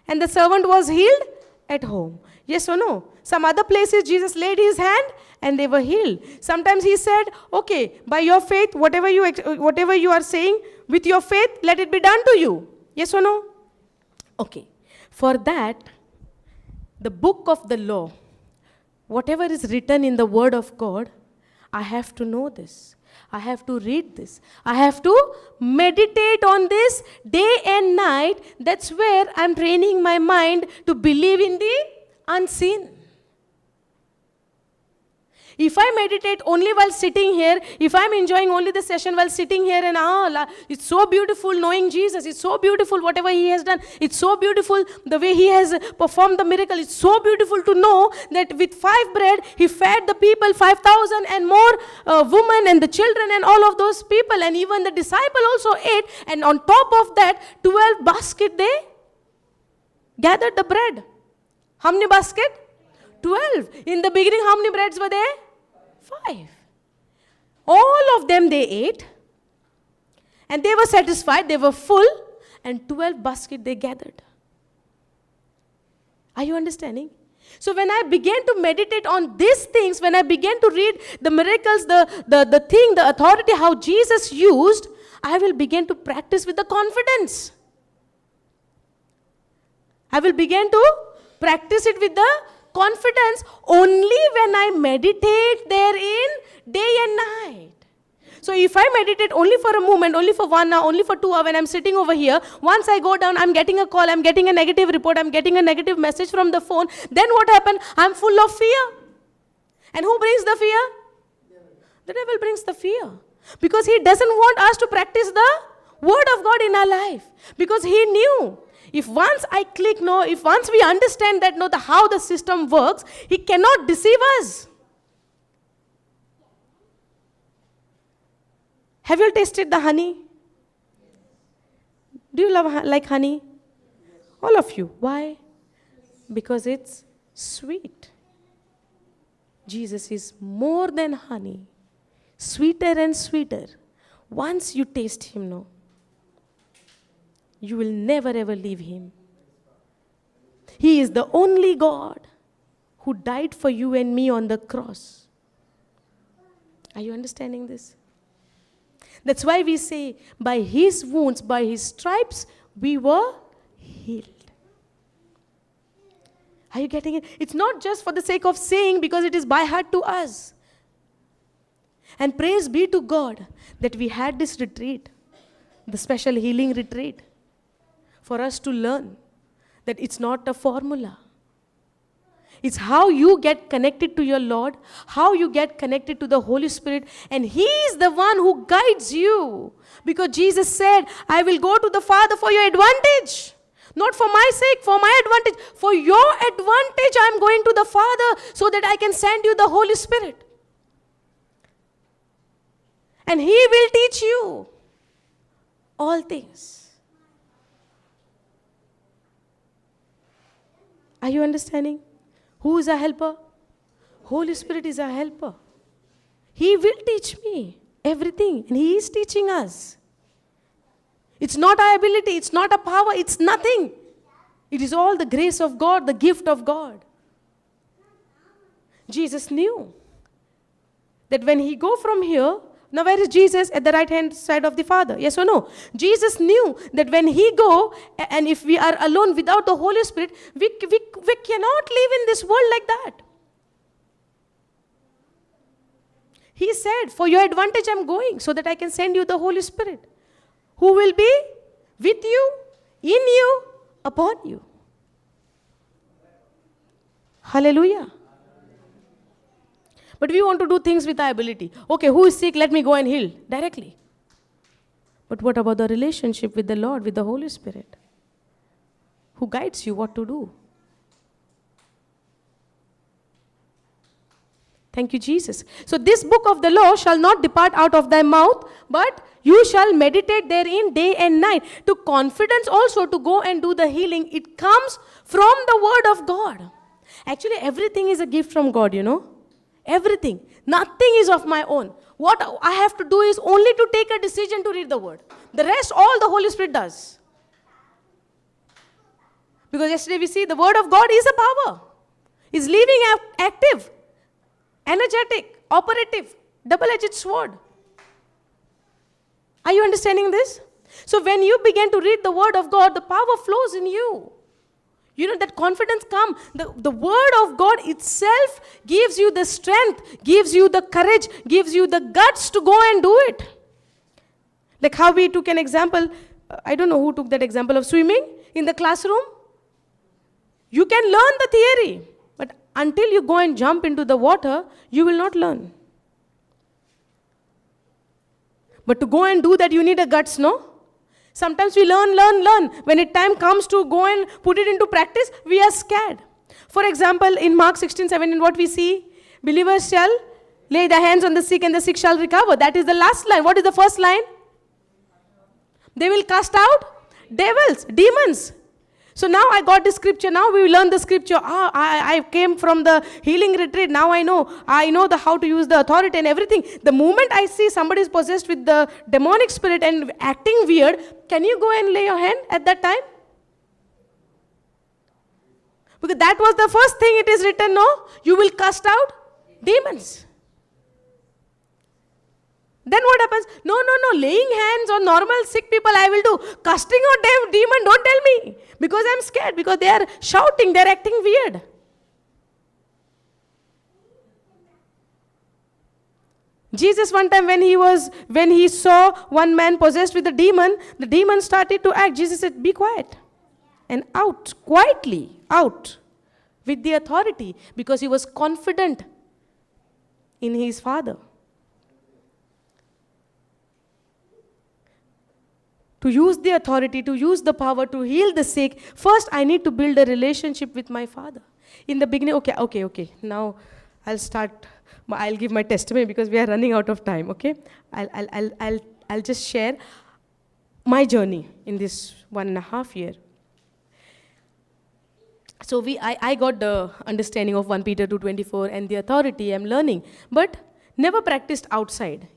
and the servant was healed at home. Yes or no? Some other places Jesus laid his hand and they were healed. Sometimes he said, okay, by your faith, whatever you are saying, with your faith, let it be done to you. Yes or no? Okay. For that, the book of the law, whatever is written in the word of God, I have to know this. I have to read this. I have to meditate on this day and night. That's where I'm training my mind to believe in the unseen. If I meditate only while sitting here, if I'm enjoying only the session while sitting here and it's so beautiful knowing Jesus, it's so beautiful whatever he has done, it's so beautiful the way he has performed the miracle, it's so beautiful to know that with 5 bread, he fed the people, 5,000 and more women and the children and all of those people, and even the disciple also ate, and on top of that, 12 basket they gathered the bread. How many basket? 12. In the beginning, how many breads were there? 5. All of them they ate, and they were satisfied, they were full, and 12 baskets they gathered. Are you understanding? So when I began to meditate on these things, when I began to read the miracles, the authority, how Jesus used, I will begin to practice with the confidence. I will begin to practice it with the confidence only when I meditate therein day and night. So if I meditate only for a moment, only for 1 hour, only for 2 hours, when I'm sitting over here, once I go down, I'm getting a call, I'm getting a negative report, I'm getting a negative message from the phone, then what happened? I'm full of fear. And who brings the fear? The devil brings the fear. Because he doesn't want us to practice the word of God in our life. Because he knew, if once I click no, if once we understand that no, how the system works, he cannot deceive us. Have you tasted the honey? Do you like honey? All of you. Why? Because it's sweet. Jesus is more than honey. Sweeter and sweeter. Once you taste him now, you will never ever leave him. He is the only God who died for you and me on the cross. Are you understanding this? That's why we say, by his wounds, by his stripes, we were healed. Are you getting it? It's not just for the sake of saying, because it is by heart to us. And praise be to God that we had this retreat, the special healing retreat, for us to learn that it's not a formula. It's how you get connected to your Lord, how you get connected to the Holy Spirit, and he is the one who guides you. Because Jesus said, I will go to the Father for your advantage. Not for my sake, for my advantage. For your advantage, I am going to the Father so that I can send you the Holy Spirit. And he will teach you all things. Are you understanding? Who is a helper? Holy Spirit is a helper. He will teach me everything, and he is teaching us. It's not our ability, it's not a power, it's nothing. It is all the grace of God, the gift of God. Jesus knew that when he go from here, now where is Jesus? At the right hand side of the Father. Yes or no? Jesus knew that when he go, and if we are alone without the Holy Spirit, we cannot live in this world like that. He said, for your advantage I'm going, so that I can send you the Holy Spirit, who will be with you, in you, upon you. Hallelujah. But we want to do things with our ability. Okay, who is sick? Let me go and heal directly. But what about the relationship with the Lord, with the Holy Spirit, who guides you what to do? Thank you, Jesus. So this book of the law shall not depart out of thy mouth, but you shall meditate therein day and night. To confidence also to go and do the healing, it comes from the word of God. Actually, everything is a gift from God, you know. Everything. Nothing is of my own. What I have to do is only to take a decision to read the word. The rest, all the Holy Spirit does. Because yesterday we see the word of God is a power. It's living, active, energetic, operative, double-edged sword. Are you understanding this? So when you begin to read the word of God, the power flows in you. You know, that confidence comes. The word of God itself gives you the strength, gives you the courage, gives you the guts to go and do it. Like how we took an example, I don't know who took that example of swimming in the classroom. You can learn the theory, but until you go and jump into the water, you will not learn. But to go and do that, you need a guts, no? Sometimes we learn. When it time comes to go and put it into practice, we are scared. For example, in Mark 16:17, what we see, believers shall lay their hands on the sick and the sick shall recover. That is the last line. What is the first line? They will cast out devils, demons. So now I got the scripture. Now we will learn the scripture. I came from the healing retreat. Now I know how to use the authority and everything. The moment I see somebody is possessed with the demonic spirit and acting weird, can you go and lay your hand at that time? Because that was the first thing it is written, no? You will cast out demons. Then what happens? No. Laying hands on normal sick people I will do. Casting out demon, don't tell me. Because I'm scared. Because they are shouting, they are acting weird. Jesus one time when he saw one man possessed with a demon, the demon started to act. Jesus said, be quiet. And out, quietly, out. With the authority. Because he was confident in his Father. To use the authority, to use the power, to heal the sick, first I need to build a relationship with my Father. In the beginning, okay. Now I'll give my testimony because we are running out of time, okay? I'll just share my journey in this 1.5 years. So I got the understanding of 1 Peter 2:24 and the authority I'm learning, but never practiced outside,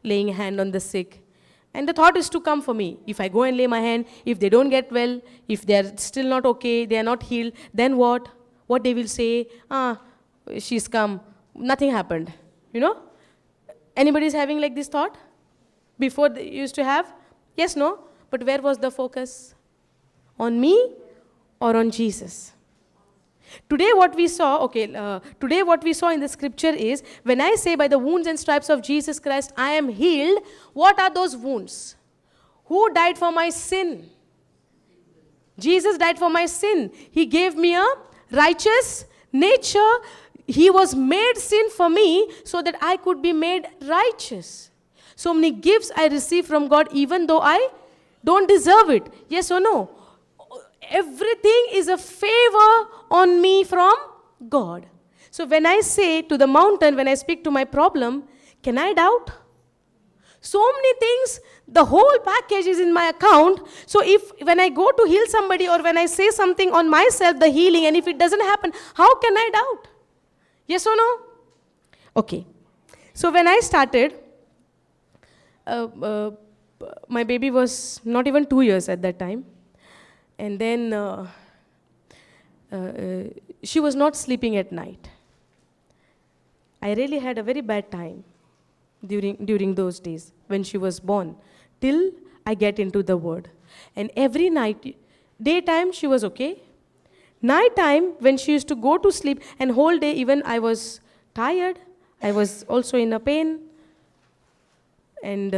laying a hand on the sick. And the thought is to come for me. If I go and lay my hand, if they don't get well, if they're still not okay, they are not healed, then what? What they will say, she's come, nothing happened, Anybody's having like this thought? Before they used to have? Yes, no? But where was the focus? On me or on Jesus? Today what we saw in the scripture is, when I say by the wounds and stripes of Jesus Christ I am healed, what are those wounds? Who died for my sin? Jesus died for my sin. He gave me a righteous nature. He was made sin for me so that I could be made righteous. So many gifts I receive from God even though I don't deserve it. Yes or no? Everything is a favor on me from God. So when I say to the mountain, when I speak to my problem, can I doubt? So many things, the whole package is in my account. So when I go to heal somebody or when I say something on myself, the healing, and if it doesn't happen, how can I doubt? Yes or no? Okay. So when I started, my baby was not even 2 years at that time. And then she was not sleeping at night. I really had a very bad time during those days when she was born, till I get into the word. And every night, daytime she was okay. Nighttime, when she used to go to sleep, and whole day even I was tired. I was also in a pain. And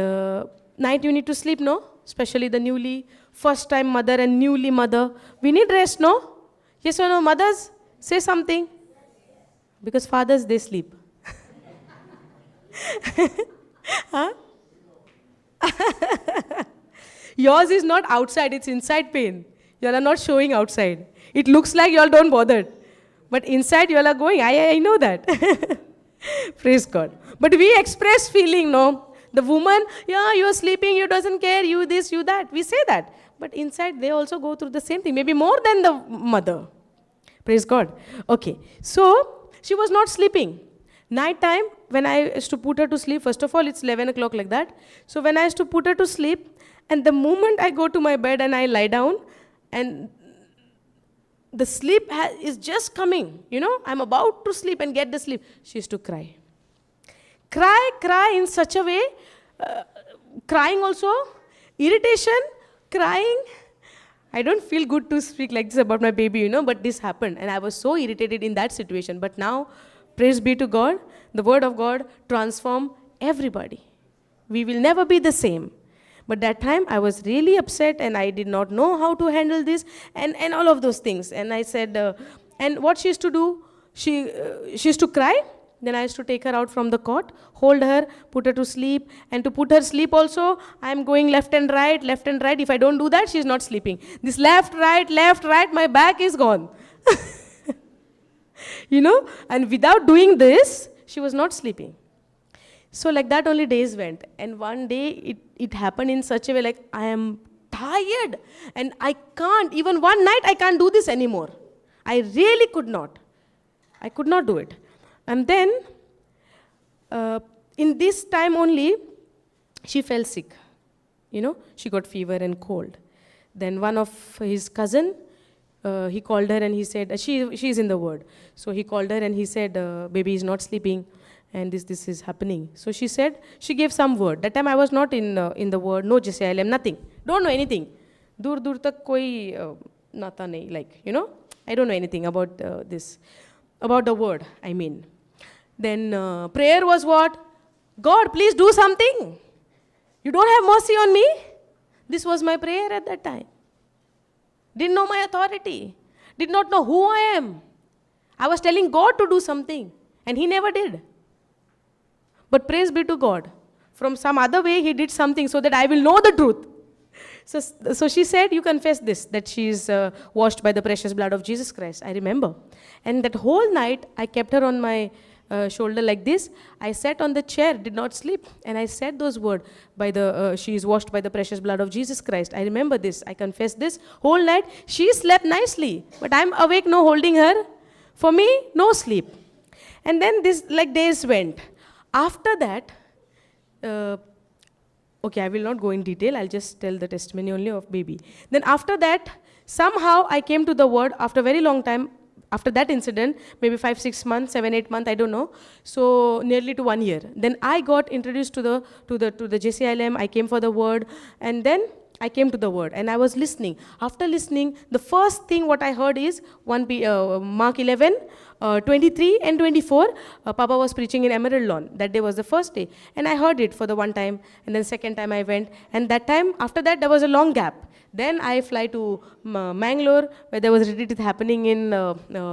night you need to sleep, no? Especially the first time mother and newly mother. We need rest, no? Yes or no? Mothers, say something. Because fathers, they sleep. Huh? Yours is not outside, it's inside pain. You all are not showing outside. It looks like you all don't bother. But inside you all are going, I know that. Praise God. But we express feeling, no? The woman, yeah, you are sleeping, you doesn't care, you this, you that. We say that. But inside they also go through the same thing, maybe more than the mother. Praise God. Okay. So, she was not sleeping. Night time, when I used to put her to sleep, first of all, it's 11 o'clock like that. So, when I used to put her to sleep, and the moment I go to my bed and I lie down, and the sleep is just coming, I'm about to sleep and get the sleep, she used to cry. Cry in such a way, crying also, irritation, crying. I don't feel good to speak like this about my baby, but this happened. And I was so irritated in that situation. But now, praise be to God, the word of God transforms everybody. We will never be the same. But that time, I was really upset and I did not know how to handle this and all of those things. And I said, and what she used to do, she used to cry. Then I used to take her out from the cot, hold her, put her to sleep. And to put her sleep also, I am going left and right. If I don't do that, she is not sleeping. This left, right, my back is gone. And without doing this, she was not sleeping. So like that only days went. And one day it happened in such a way like I am tired. And I can't, even one night I can't do this anymore. I really could not. I could not do it. And then, in this time only, she fell sick. She got fever and cold. Then one of his cousin, he called her and he said, she is in the word. So he called her and he said, baby is not sleeping and this is happening. So she said, she gave some word. That time I was not in the word, no JCILM, nothing. Don't know anything. Dur tak koi nata nahi, like, I don't know anything about this. About the word, I mean. Then prayer was what? God, please do something. You don't have mercy on me? This was my prayer at that time. Didn't know my authority. Did not know who I am. I was telling God to do something. And He never did. But praise be to God. From some other way, He did something so that I will know the truth. So she said, you confess this, that she is washed by the precious blood of Jesus Christ. I remember. And that whole night, I kept her on my shoulder like this. I sat on the chair, did not sleep, and I said those words, she is washed by the precious blood of Jesus Christ. I remember this, I confess this. Whole night, she slept nicely, but I'm awake, no holding her. For me, no sleep. And then this, like days went. After that, okay, I will not go in detail, I'll just tell the testimony only of baby. Then after that, somehow I came to the word after a very long time. After that incident, maybe 5, 6 months, 7, 8 months, I don't know. So nearly to 1 year. Then I got introduced to the JCILM. I came for the word, and then I came to the word, and I was listening. After listening, the first thing what I heard is Mark 11, 23 and 24. Papa was preaching in Emerald Lawn. That day was the first day, and I heard it for the one time, and then second time I went, and that time after that there was a long gap. Then I fly to Mangalore, where there was retreat happening in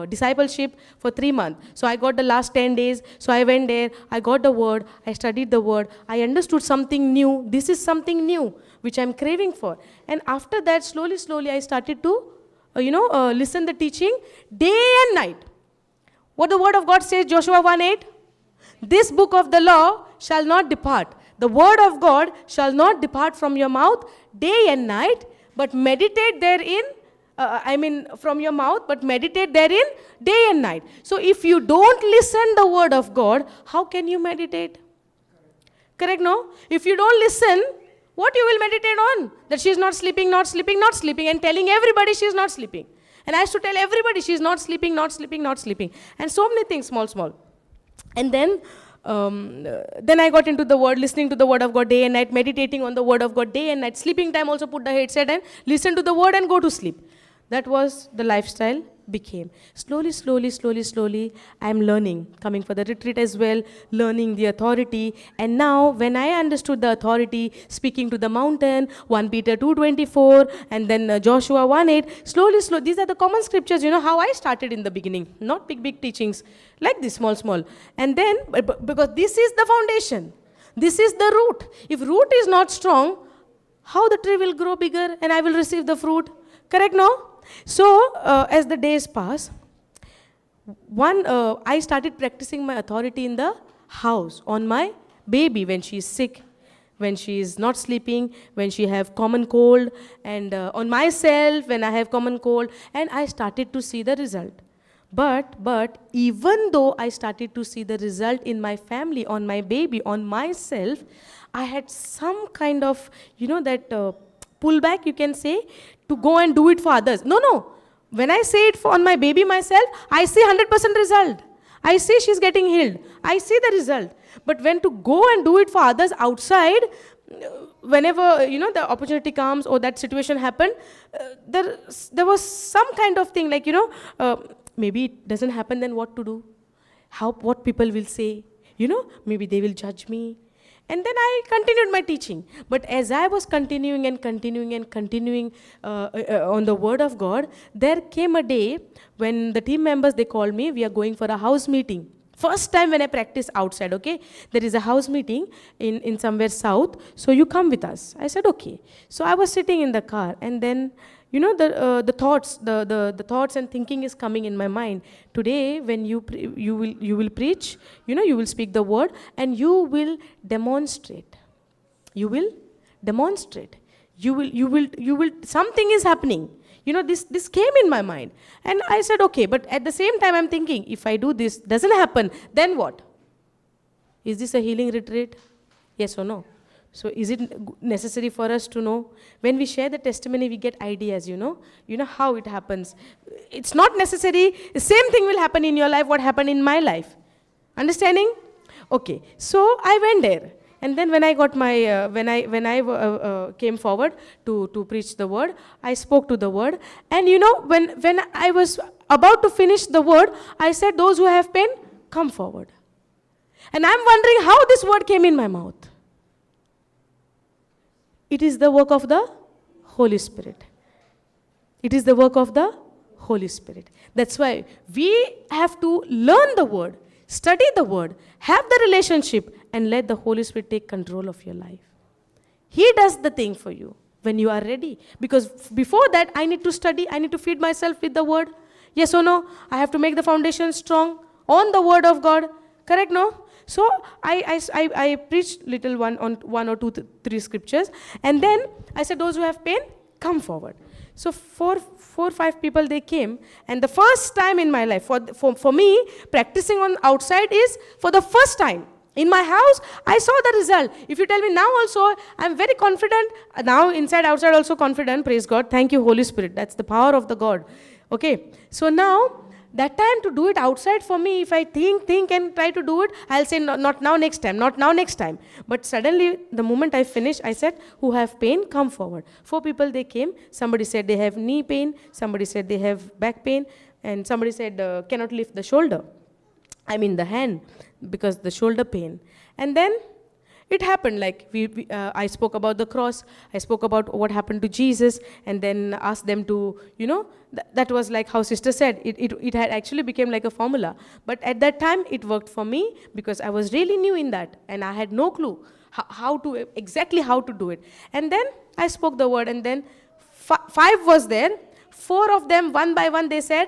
discipleship for 3 months. So I got the last 10 days. So I went there, I got the word, I studied the word, I understood something new. This is something new, which I'm craving for. And after that, slowly, I started to, listen the teaching day and night. What the word of God says, Joshua 1:8, this book of the law shall not depart. The word of God shall not depart from your mouth day and night, but meditate therein, from your mouth, but meditate therein day and night. So if you don't listen the word of God, how can you meditate? Correct, no? If you don't listen, what you will meditate on? That she is not sleeping, and telling everybody she is not sleeping. And I used to tell everybody she is not sleeping. And so many things, small. And then I got into the word, listening to the word of God day and night, meditating on the word of God day and night. Sleeping time also put the headset and listen to the word and go to sleep. That was the lifestyle became. Slowly, I am learning, coming for the retreat as well, learning the authority. And now, when I understood the authority, speaking to the mountain, 1 Peter 2:24, and then Joshua 1:8, slowly, these are the common scriptures, how I started in the beginning. Not big teachings, like this, small. And then, because this is the foundation, this is the root. If root is not strong, how the tree will grow bigger and I will receive the fruit? Correct, no? So, as the days pass, I started practicing my authority in the house on my baby when she is sick, when she is not sleeping, when she have common cold, and on myself when I have common cold, and I started to see the result. But even though I started to see the result in my family, on my baby, on myself, I had some kind of, that pullback, you can say, to go and do it for others. No. When I say it on my baby myself, I see 100% result. I see she's getting healed. I see the result. But when to go and do it for others outside, whenever, the opportunity comes or that situation happened, there was some kind of thing like, maybe it doesn't happen, then what to do? What people will say? Maybe they will judge me. And then I continued my teaching. But as I was continuing on the word of God, there came a day when the team members, they called me, we are going for a house meeting. First time when I practice outside, okay? There is a house meeting in somewhere south, so you come with us. I said, okay. So I was sitting in the car, and then, the thoughts and thinking is coming in my mind. Today, when you will preach, you will speak the word, and you will demonstrate. You will, something is happening. This came in my mind. And I said, okay, but at the same time I'm thinking, if I do this, doesn't happen, then what? Is this a healing retreat? Yes or no? So is it necessary for us to know? When we share the testimony, we get ideas, how it happens. It's not necessary. The same thing will happen in your life, what happened in my life. Understanding? Okay. So I went there. And then when I got my, when I came forward to preach the word, I spoke to the word. And when I was about to finish the word, I said, those who have pain, come forward. And I'm wondering how this word came in my mouth. It is the work of the Holy Spirit. It is the work of the Holy Spirit. That's why we have to learn the word, study the word, have the relationship, and let the Holy Spirit take control of your life. He does the thing for you when you are ready. Because before that, I need to study, I need to feed myself with the word. Yes or no? I have to make the foundation strong on the word of God. Correct, no? So I preached little one or two, three scriptures, and then I said, those who have pain, come forward. So four, 5 people, they came, and the first time in my life, for me, practicing on outside is for the first time. In my house, I saw the result. If you tell me now also, I'm very confident. Now inside, outside also confident. Praise God. Thank you, Holy Spirit. That's the power of the God. Okay. So now, that time to do it outside for me, if I think and try to do it, I'll say, no, not now, next time, not now, next time. But suddenly, the moment I finished, I said, who have pain, come forward. 4 people, they came. Somebody said they have knee pain. Somebody said they have back pain. And somebody said cannot lift the shoulder. I mean the hand, because the shoulder pain. And then it happened, like I spoke about the cross, I spoke about what happened to Jesus, and then asked them to, that was like how sister said, it had actually became like a formula. But at that time, it worked for me, because I was really new in that, and I had no clue exactly how to do it. And then I spoke the word, and then 5 was there. 4 of them, one by one, they said,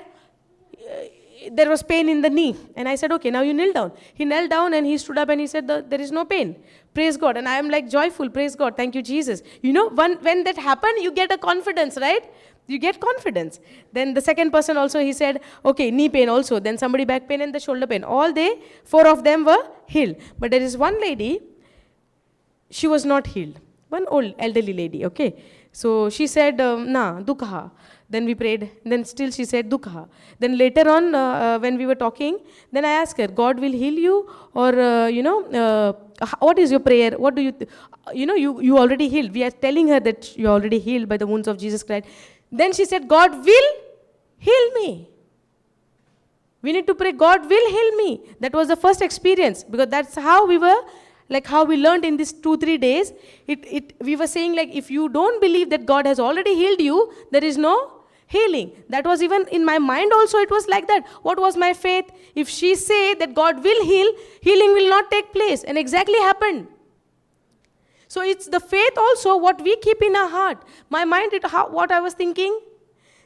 there was pain in the knee. And I said, okay, now you kneel down. He knelt down and he stood up and he said, there is no pain. Praise God. And I am like joyful. Praise God. Thank you, Jesus. When that happened, you get a confidence, right? You get confidence. Then the second person also, he said, okay, knee pain also. Then somebody back pain and the shoulder pain. 4 of them were healed. But there is one lady, she was not healed. One old elderly lady, okay. So she said, dukha. Then we prayed. Then still she said, dukha. Then later on, when we were talking, then I asked her, God will heal you? Or, what is your prayer? What do you, you already healed. We are telling her that you already healed by the wounds of Jesus Christ. Then she said, God will heal me. We need to pray, God will heal me. That was the first experience, because that's how we were, like how we learned in these 2-3 days. We were saying, like, if you don't believe that God has already healed you, there is no healing. That was even in my mind also, it was like that. What was my faith? If she say that God will heal, healing will not take place. And exactly happened. So it's the faith also what we keep in our heart. My mind, what I was thinking,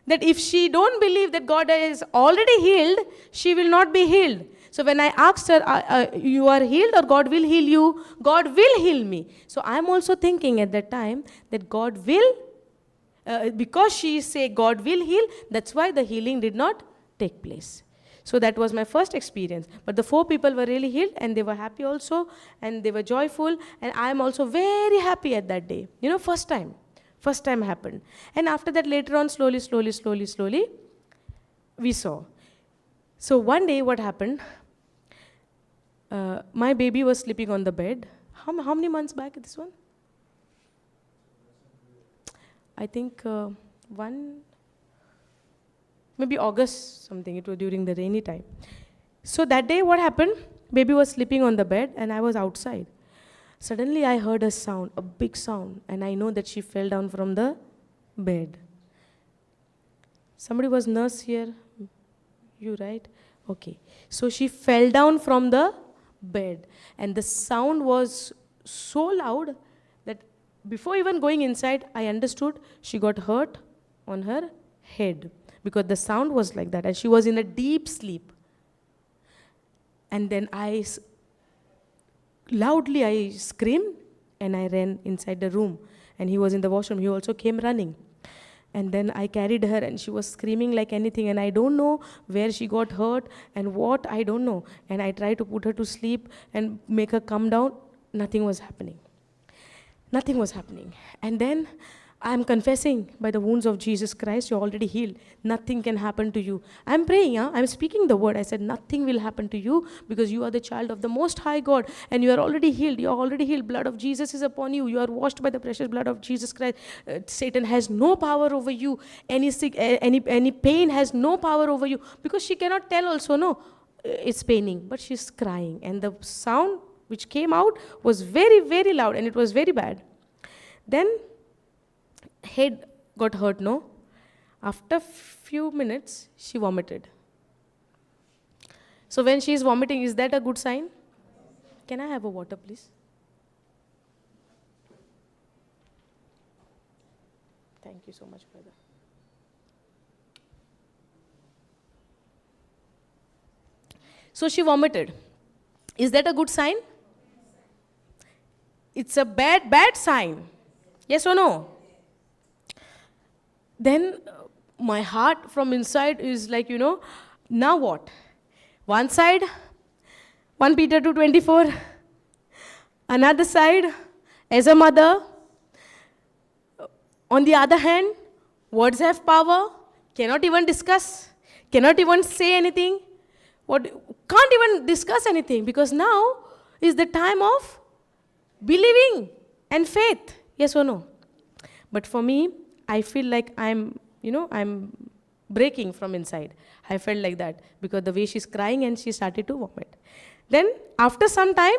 that if she don't believe that God is already healed, she will not be healed. So when I asked her, you are healed or God will heal you? God will heal me. So I'm also thinking at that time that God will, because she say God will heal, that's why the healing did not take place. So that was my first experience. But the 4 people were really healed, and they were happy also, and they were joyful, and I am also very happy at that day. First time happened. And after that, later on, slowly, we saw. So one day what happened, my baby was sleeping on the bed. How many months back this one? I think maybe August something. It was during the rainy time. So that day what happened, baby was sleeping on the bed and I was outside. Suddenly I heard a sound, a big sound, and I know that she fell down from the bed. Somebody was nurse here? You, right? Okay. So she fell down from the bed, and the sound was so loud that before even going inside, I understood she got hurt on her head, because the sound was like that, and she was in a deep sleep. And then loudly I screamed, and I ran inside the room, and he was in the washroom. He also came running. And then I carried her, and she was screaming like anything, and I don't know where she got hurt and what, I don't know. And I tried to put her to sleep and make her come down. Nothing was happening. Nothing was happening. And then I'm confessing, by the wounds of Jesus Christ, you're already healed. Nothing can happen to you. I'm praying, I'm speaking the word. I said, nothing will happen to you, because you are the child of the Most High God, and you are already healed. You are already healed. Blood of Jesus is upon you. You are washed by the precious blood of Jesus Christ. Satan has no power over you. Any pain has no power over you, because she cannot tell also, no, it's paining, but she's crying. And the sound which came out was very, very loud, and it was very bad. Then head got hurt, no? After few minutes, she vomited. So when she is vomiting, is that a good sign? Can I have a water, please? Thank you so much, brother. So she vomited. Is that a good sign? It's a bad sign. Yes or no? Then my heart from inside is like, now what? One side, 1 Peter 2:24. Another side, as a mother. On the other hand, words have power, cannot even discuss, cannot even say anything, can't even discuss anything, because now is the time of believing and faith. Yes or no? But for me, I feel like I'm breaking from inside. I felt like that because the way she's crying and she started to vomit. Then after some time,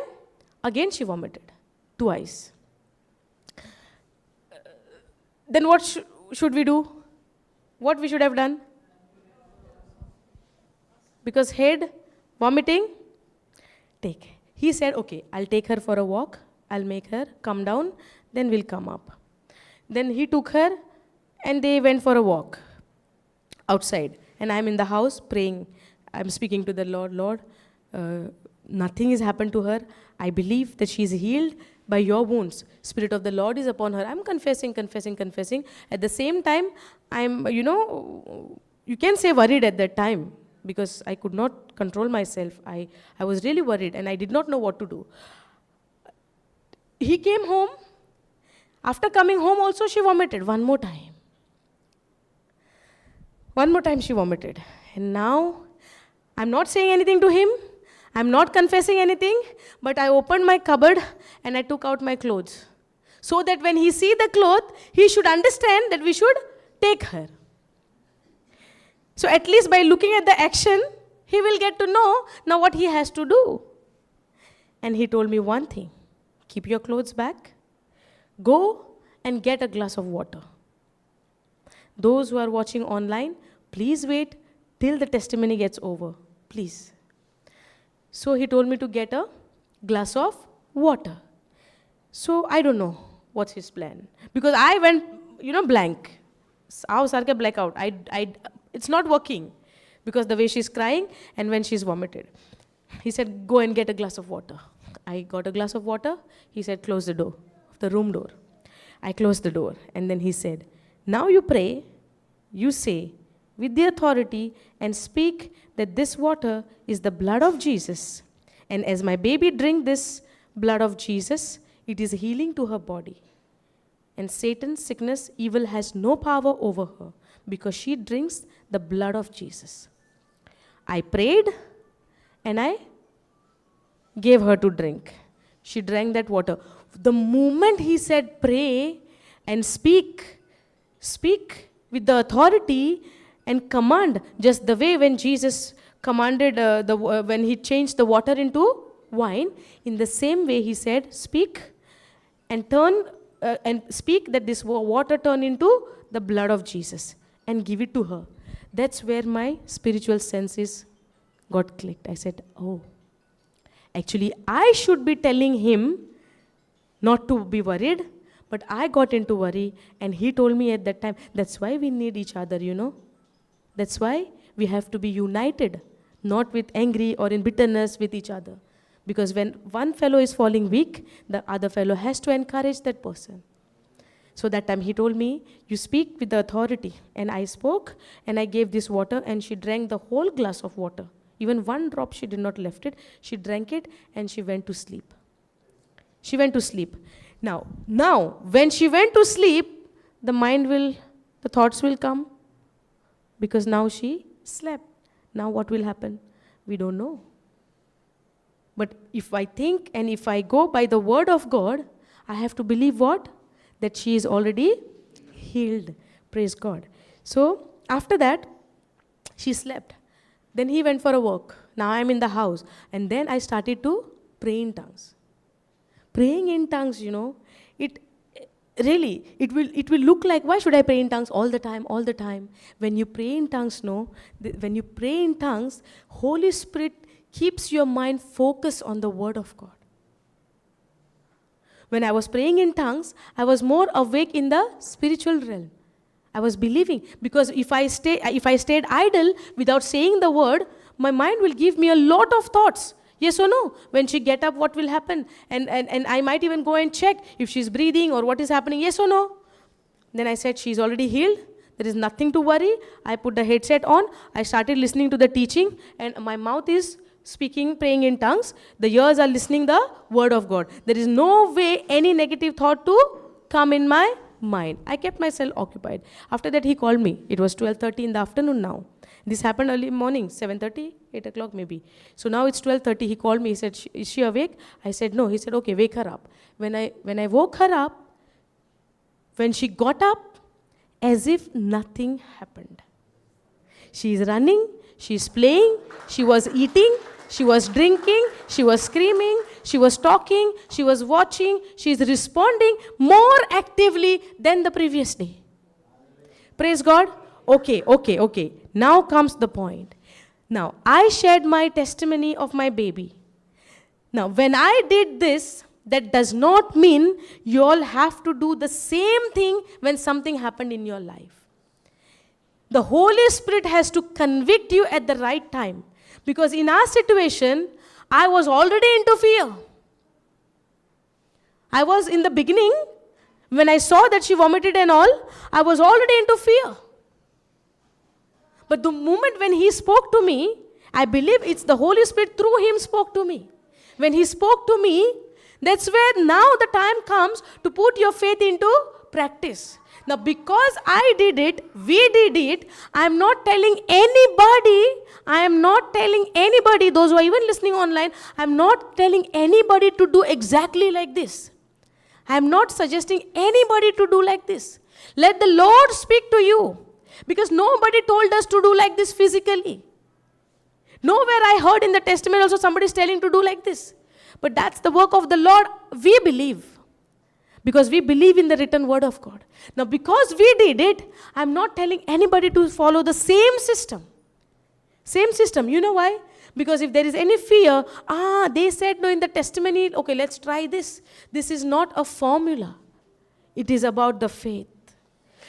again she vomited twice. Then what should we do? What we should have done? Because head, vomiting, take. He said, okay, I'll take her for a walk. I'll make her come down. Then we'll come up. Then he took her and they went for a walk outside. And I'm in the house praying. I'm speaking to the Lord. Lord, nothing has happened to her. I believe that she's healed by your wounds. Spirit of the Lord is upon her. I'm confessing. At the same time, I'm, you can say worried at that time because I could not control myself. I was really worried and I did not know what to do. He came home. After coming home also she vomited one more time. One more time she vomited. And now I'm not saying anything to him. I'm not confessing anything, but I opened my cupboard and I took out my clothes. So that when he see the cloth, he should understand that we should take her. So at least by looking at the action, he will get to know now what he has to do. And he told me one thing, keep your clothes back, go and get a glass of water. Those who are watching online, please wait till the testimony gets over, please. So he told me to get a glass of water. So I don't know what's his plan. Because I went, blank. Blackout. It's not working. Because the way she's crying and when she's vomited. He said, go and get a glass of water. I got a glass of water. He said, close the door, the room door. I closed the door. And then he said, now you pray, you say, with the authority and speak that this water is the blood of Jesus. And as my baby drink this blood of Jesus, it is healing to her body. And Satan's sickness, evil has no power over her because she drinks the blood of Jesus. I prayed and I gave her to drink. She drank that water. The moment he said pray and speak with the authority and command, just the way when Jesus commanded, when he changed the water into wine, in the same way he said, speak and speak that this water turn into the blood of Jesus and give it to her. That's where my spiritual senses got clicked. I said, oh, actually I should be telling him not to be worried, but I got into worry and he told me at that time, that's why we need each other, That's why we have to be united, not with angry or in bitterness with each other. Because when one fellow is falling weak, the other fellow has to encourage that person. So that time he told me, you speak with the authority. And I spoke and I gave this water and she drank the whole glass of water. Even one drop she did not left it. She drank it and she went to sleep. She went to sleep. Now, when she went to sleep, the thoughts will come. Because now she slept. Now what will happen? We don't know. But if I think and if I go by the word of God, I have to believe what? That she is already healed. Praise God. So after that, she slept. Then he went for a walk. Now I'm in the house. And then I started to pray in tongues. Praying in tongues, it will look like, why should I pray in tongues all the time? When you pray in tongues, when you pray in tongues, Holy Spirit keeps your mind focused on the word of God. When I was praying in tongues, I was more awake in the spiritual realm. I was believing, because if I stayed idle without saying the word, my mind will give me a lot of thoughts. Yes or no? When she get up, what will happen? And I might even go and check if she's breathing or what is happening. Yes or no? Then I said, she's already healed. There is nothing to worry. I put the headset on. I started listening to the teaching, and my mouth is speaking, praying in tongues. The ears are listening the word of God. There is no way any negative thought to come in my mind. I kept myself occupied. After that, he called me. It was 12:30 in the afternoon now. This happened early morning, 7:30, 8 o'clock maybe. So now it's 12:30. He called me. He said, is she awake? I said, no. He said, okay, wake her up. When I woke her up, when she got up, as if nothing happened. She is running, she is playing, she was eating, she was drinking, she was screaming, she was talking, she was watching, she is responding more actively than the previous day. Praise God. Okay. Now comes the point. Now, I shared my testimony of my baby. Now, when I did this, that does not mean you all have to do the same thing when something happened in your life. The Holy Spirit has to convict you at the right time. Because in our situation, I was already into fear. I was in the beginning, when I saw that she vomited and all, I was already into fear. But the moment when he spoke to me, I believe it's the Holy Spirit through him spoke to me. When he spoke to me, that's where now the time comes to put your faith into practice. Now, because I did it, we did it, I am not telling anybody, those who are even listening online, I am not telling anybody to do exactly like this. I am not suggesting anybody to do like this. Let the Lord speak to you. Because nobody told us to do like this physically. Nowhere I heard in the Testament also somebody is telling to do like this. But that's the work of the Lord. We believe. Because we believe in the written word of God. Now, because we did it, I'm not telling anybody to follow the same system. Same system. You know why? Because if there is any fear, they said no in the testimony, okay, let's try this. This is not a formula. It is about the faith.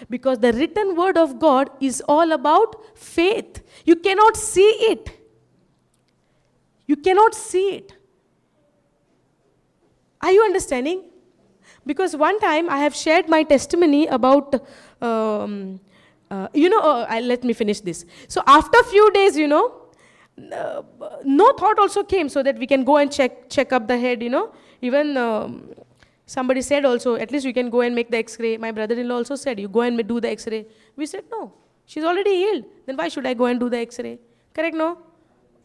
Because the written word of God is all about faith. You cannot see it. You cannot see it. Are you understanding? Because one time I have shared my testimony about, let me finish this. So after a few days, no thought also came so that we can go and check up the head, Even somebody said also, at least you can go and make the x-ray. My brother-in-law also said, you go and do the x-ray. We said, no, she's already healed. Then why should I go and do the x-ray? Correct, no?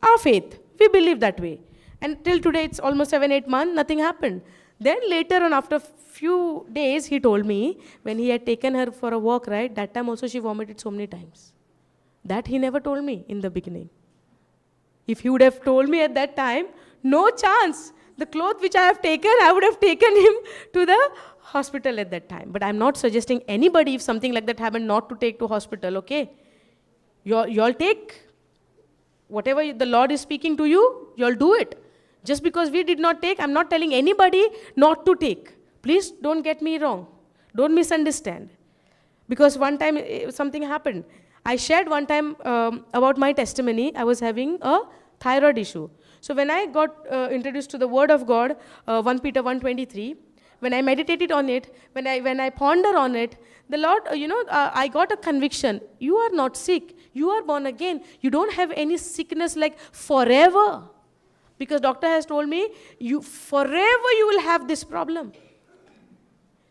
Our faith, we believe that way. And till today, it's almost 7-8 months, nothing happened. Then later on, after a few days, he told me, when he had taken her for a walk, right, that time also she vomited so many times. That he never told me in the beginning. If he would have told me at that time, no chance. The cloth which I have taken, I would have taken him to the hospital at that time. But I'm not suggesting anybody, if something like that happened, not to take to hospital, okay? You all take whatever the Lord is speaking to you, you all do it. Just because we did not take, I'm not telling anybody not to take. Please don't get me wrong. Don't misunderstand. Because one time something happened. I shared one time about my testimony. I was having a thyroid issue. So when I got introduced to the Word of God, 1 Peter 1:23, when I meditated on it, when I ponder on it, the Lord, I got a conviction. You are not sick. You are born again. You don't have any sickness like forever. Because doctor has told me, forever you will have this problem.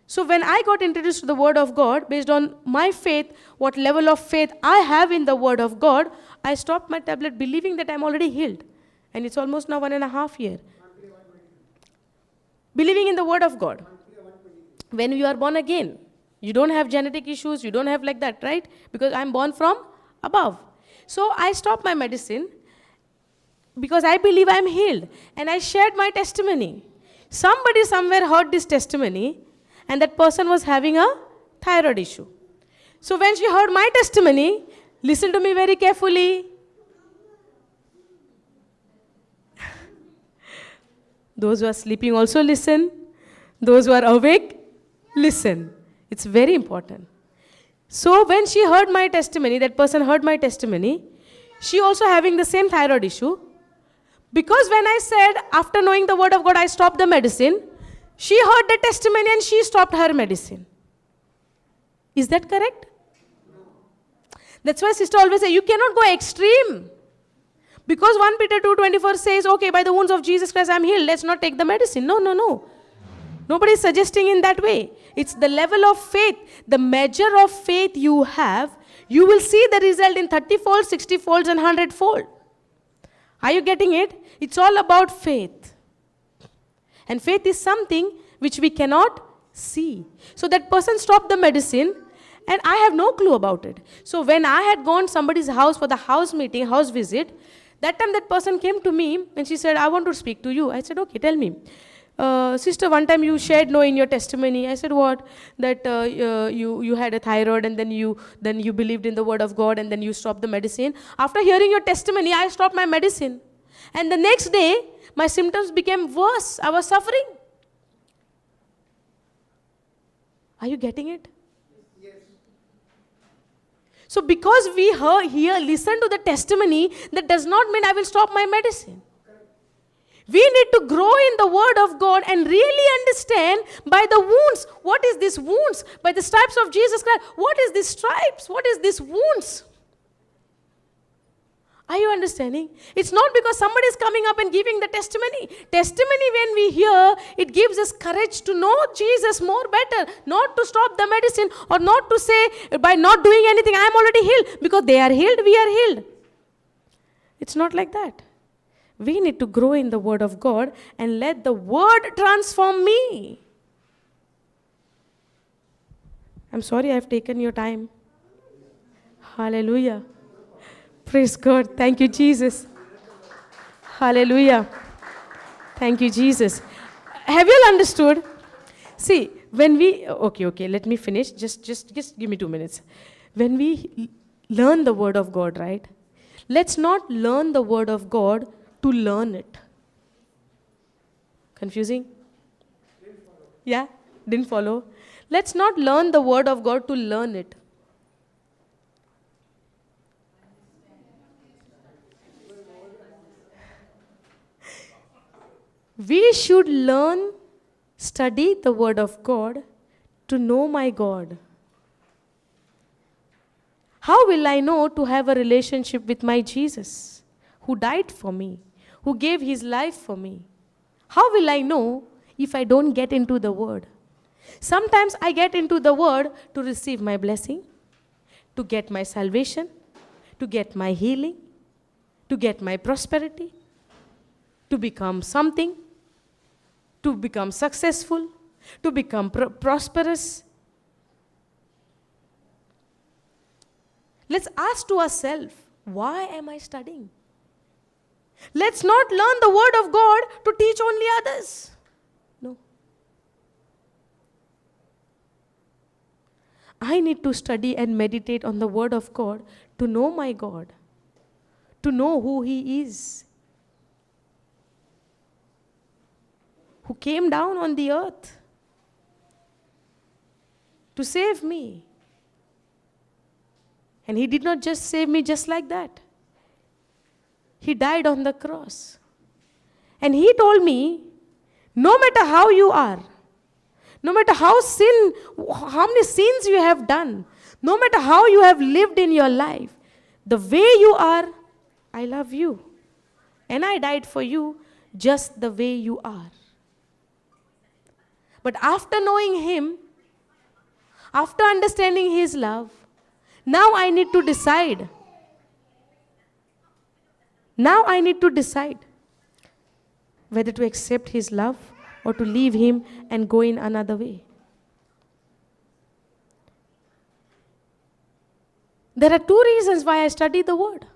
So when I got introduced to the Word of God, based on my faith, what level of faith I have in the Word of God, I stopped my tablet believing that I'm already healed. And it's almost now 1.5 years. Believing in the Word of God. When you are born again, you don't have genetic issues, you don't have like that, right? Because I'm born from above. So I stopped my medicine because I believe I'm healed. And I shared my testimony. Somebody somewhere heard this testimony, and that person was having a thyroid issue. So when she heard my testimony, listen to me very carefully. Those who are sleeping also listen. Those who are awake, listen. It's very important. So when she heard my testimony, that person heard my testimony, she also having the same thyroid issue. Because when I said, after knowing the word of God, I stopped the medicine, she heard the testimony and she stopped her medicine. Is that correct? That's why sister always say, you cannot go extreme. Because 1 Peter 2:24 says, okay, by the wounds of Jesus Christ, I'm healed. Let's not take the medicine. No. Nobody is suggesting in that way. It's the level of faith. The measure of faith you have, you will see the result in 30-fold, 60-fold, and 100-fold. Are you getting it? It's all about faith. And faith is something which we cannot see. So that person stopped the medicine, and I have no clue about it. So when I had gone to somebody's house for the house meeting, house visit, that time that person came to me and she said, I want to speak to you. I said, okay, tell me. Sister, one time you shared in your testimony. I said, what? That you had a thyroid, and then you believed in the word of God, and then you stopped the medicine. After hearing your testimony, I stopped my medicine. And the next day, my symptoms became worse. I was suffering. Are you getting it? Yes. So because we listen to the testimony, that does not mean I will stop my medicine. We need to grow in the word of God and really understand by the wounds. What is this wounds? By the stripes of Jesus Christ. What is this stripes? What is this wounds? Are you understanding? It's not because somebody is coming up and giving the testimony. Testimony, when we hear, it gives us courage to know Jesus more better. Not to stop the medicine, or not to say by not doing anything, I am already healed. Because they are healed, we are healed. It's not like that. We need to grow in the word of God and let the word transform me. I'm sorry I have taken your time. Hallelujah. Praise God. Thank you, Jesus. Hallelujah. Thank you, Jesus. Have you all understood? See, when we... Okay, let me finish. Just give me 2 minutes. When we learn the word of God, right? Let's not learn the word of God to learn it. Confusing? Yeah? Didn't follow? Let's not learn the word of God to learn it. We should study the word of God to know my God. How will I know to have a relationship with my Jesus, who died for me, who gave his life for me? How will I know if I don't get into the word? Sometimes I get into the word to receive my blessing, to get my salvation, to get my healing, to get my prosperity, to become something, to become successful, to become prosperous. Let's ask to ourselves, why am I studying? Let's not learn the word of God to teach only others. No. I need to study and meditate on the word of God to know my God, to know who he is, who came down on the earth to save me. And he did not just save me just like that. He died on the cross. And he told me, no matter how you are, no matter how many sins you have done, no matter how you have lived in your life, the way you are, I love you. And I died for you just the way you are. But after knowing him, after understanding his love, now I need to decide. Now I need to decide whether to accept his love or to leave him and go in another way. There are 2 reasons why I study the word.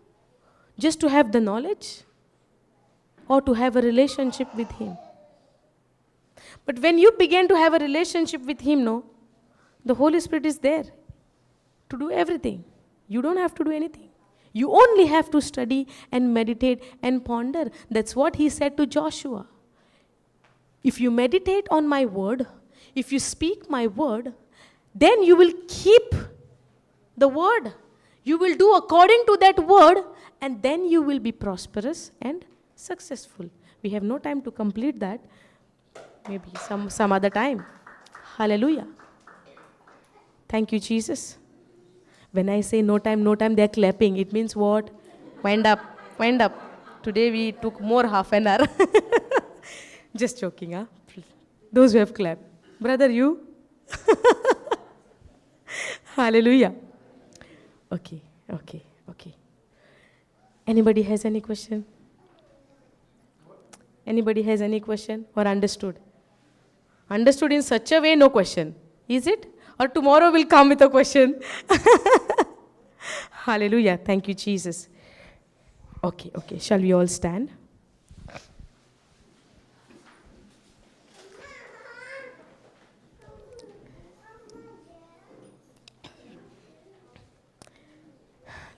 Just to have the knowledge or to have a relationship with him. But when you begin to have a relationship with him, the Holy Spirit is there to do everything. You don't have to do anything. You only have to study and meditate and ponder. That's what he said to Joshua. If you meditate on my word, if you speak my word, then you will keep the word. You will do according to that word, and then you will be prosperous and successful. We have no time to complete that. Maybe some other time. Hallelujah. Thank you, Jesus. When I say no time, they're clapping. It means what? Wind up, wind up. Today we took more half an hour. Just joking, huh? Those who have clapped. Brother, you? Hallelujah. Okay. Anybody has any question? Anybody has any question or understood? Understood in such a way, no question. Is it? Or tomorrow will come with a question? Hallelujah. Thank you, Jesus. Okay. Shall we all stand?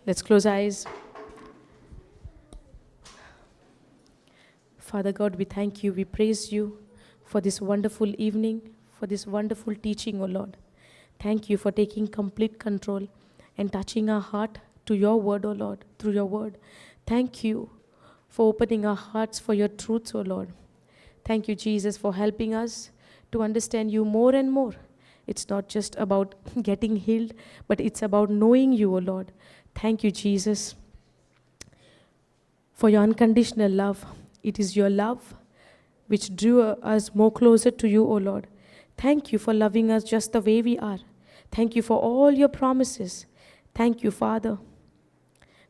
Let's close our eyes. Father God, we thank you, we praise you for this wonderful evening, for this wonderful teaching, O Lord. Thank you for taking complete control and touching our heart to your word, O Lord, through your word. Thank you for opening our hearts for your truths, O Lord. Thank you, Jesus, for helping us to understand you more and more. It's not just about getting healed, but it's about knowing you, O Lord. Thank you, Jesus, for your unconditional love. It is your love which drew us more closer to you, O Lord. Thank you for loving us just the way we are. Thank you for all your promises. Thank you, Father,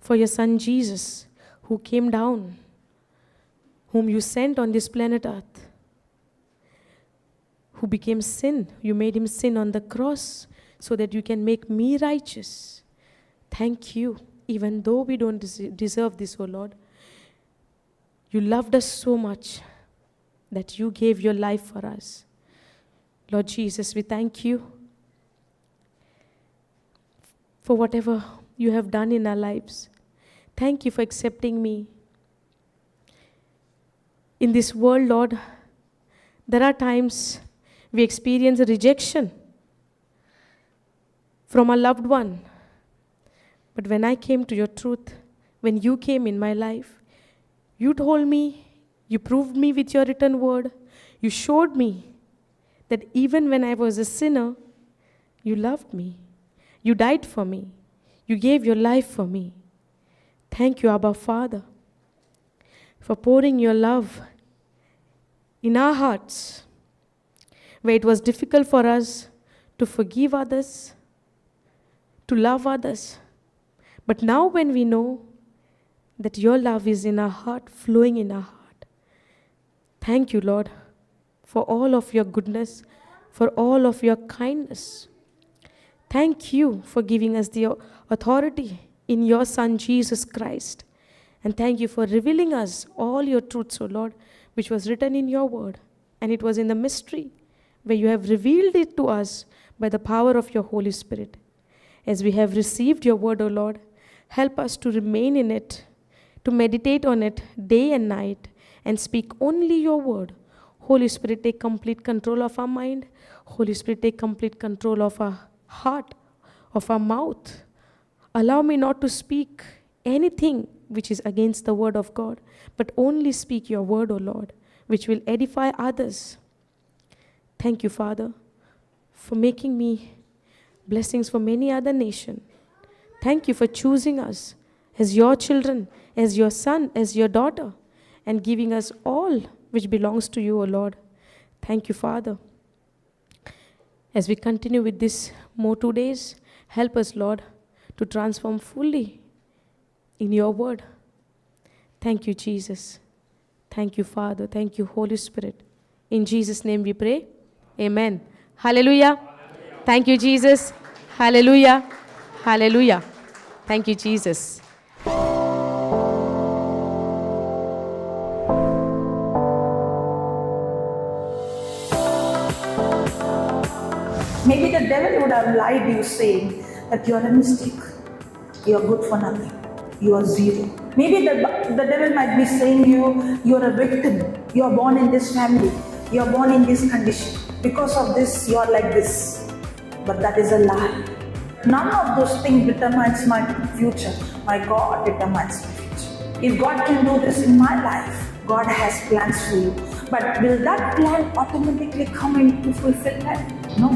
for your Son Jesus, who came down, whom you sent on this planet Earth, who became sin. You made him sin on the cross so that you can make me righteous. Thank you, even though we don't deserve this, O Lord. You loved us so much that you gave your life for us. Lord Jesus, we thank you for whatever you have done in our lives. Thank you for accepting me. In this world, Lord, there are times we experience rejection from a loved one. But when I came to your truth, when you came in my life, you told me, you proved me with your written word, you showed me that even when I was a sinner, you loved me. You died for me. You gave your life for me. Thank you, Abba Father, for pouring your love in our hearts, where it was difficult for us to forgive others, to love others. But now when we know that your love is in our heart, flowing in our heart, thank you, Lord, for all of your goodness, for all of your kindness. Thank you for giving us the authority in your Son, Jesus Christ. And thank you for revealing us all your truths, O Lord, which was written in your word. And it was in the mystery where you have revealed it to us by the power of your Holy Spirit. As we have received your word, O Lord, help us to remain in it, to meditate on it day and night, and speak only your word. Holy Spirit, take complete control of our mind. Holy Spirit, take complete control of our heart, of our mouth. Allow me not to speak anything which is against the word of God, but only speak your word, O Lord, which will edify others. Thank you, Father, for making me blessings for many other nations. Thank you for choosing us as your children, as your son, as your daughter, and giving us all which belongs to you, O Lord. Thank you, Father. As we continue with this more 2 days, help us, Lord, to transform fully in your word. Thank you, Jesus. Thank you, Father. Thank you, Holy Spirit. In Jesus' name we pray. Amen. Hallelujah. Thank you, Jesus. Hallelujah. Hallelujah. Thank you, Jesus. Maybe the devil would have lied you saying that you are a mistake, you are good for nothing, you are zero. Maybe the devil might be saying you are a victim, you are born in this family, you are born in this condition. Because of this, you are like this. But that is a lie. None of those things determines my future. My God determines my future. If God can do this in my life, God has plans for you. But will that plan automatically come into fulfillment? No.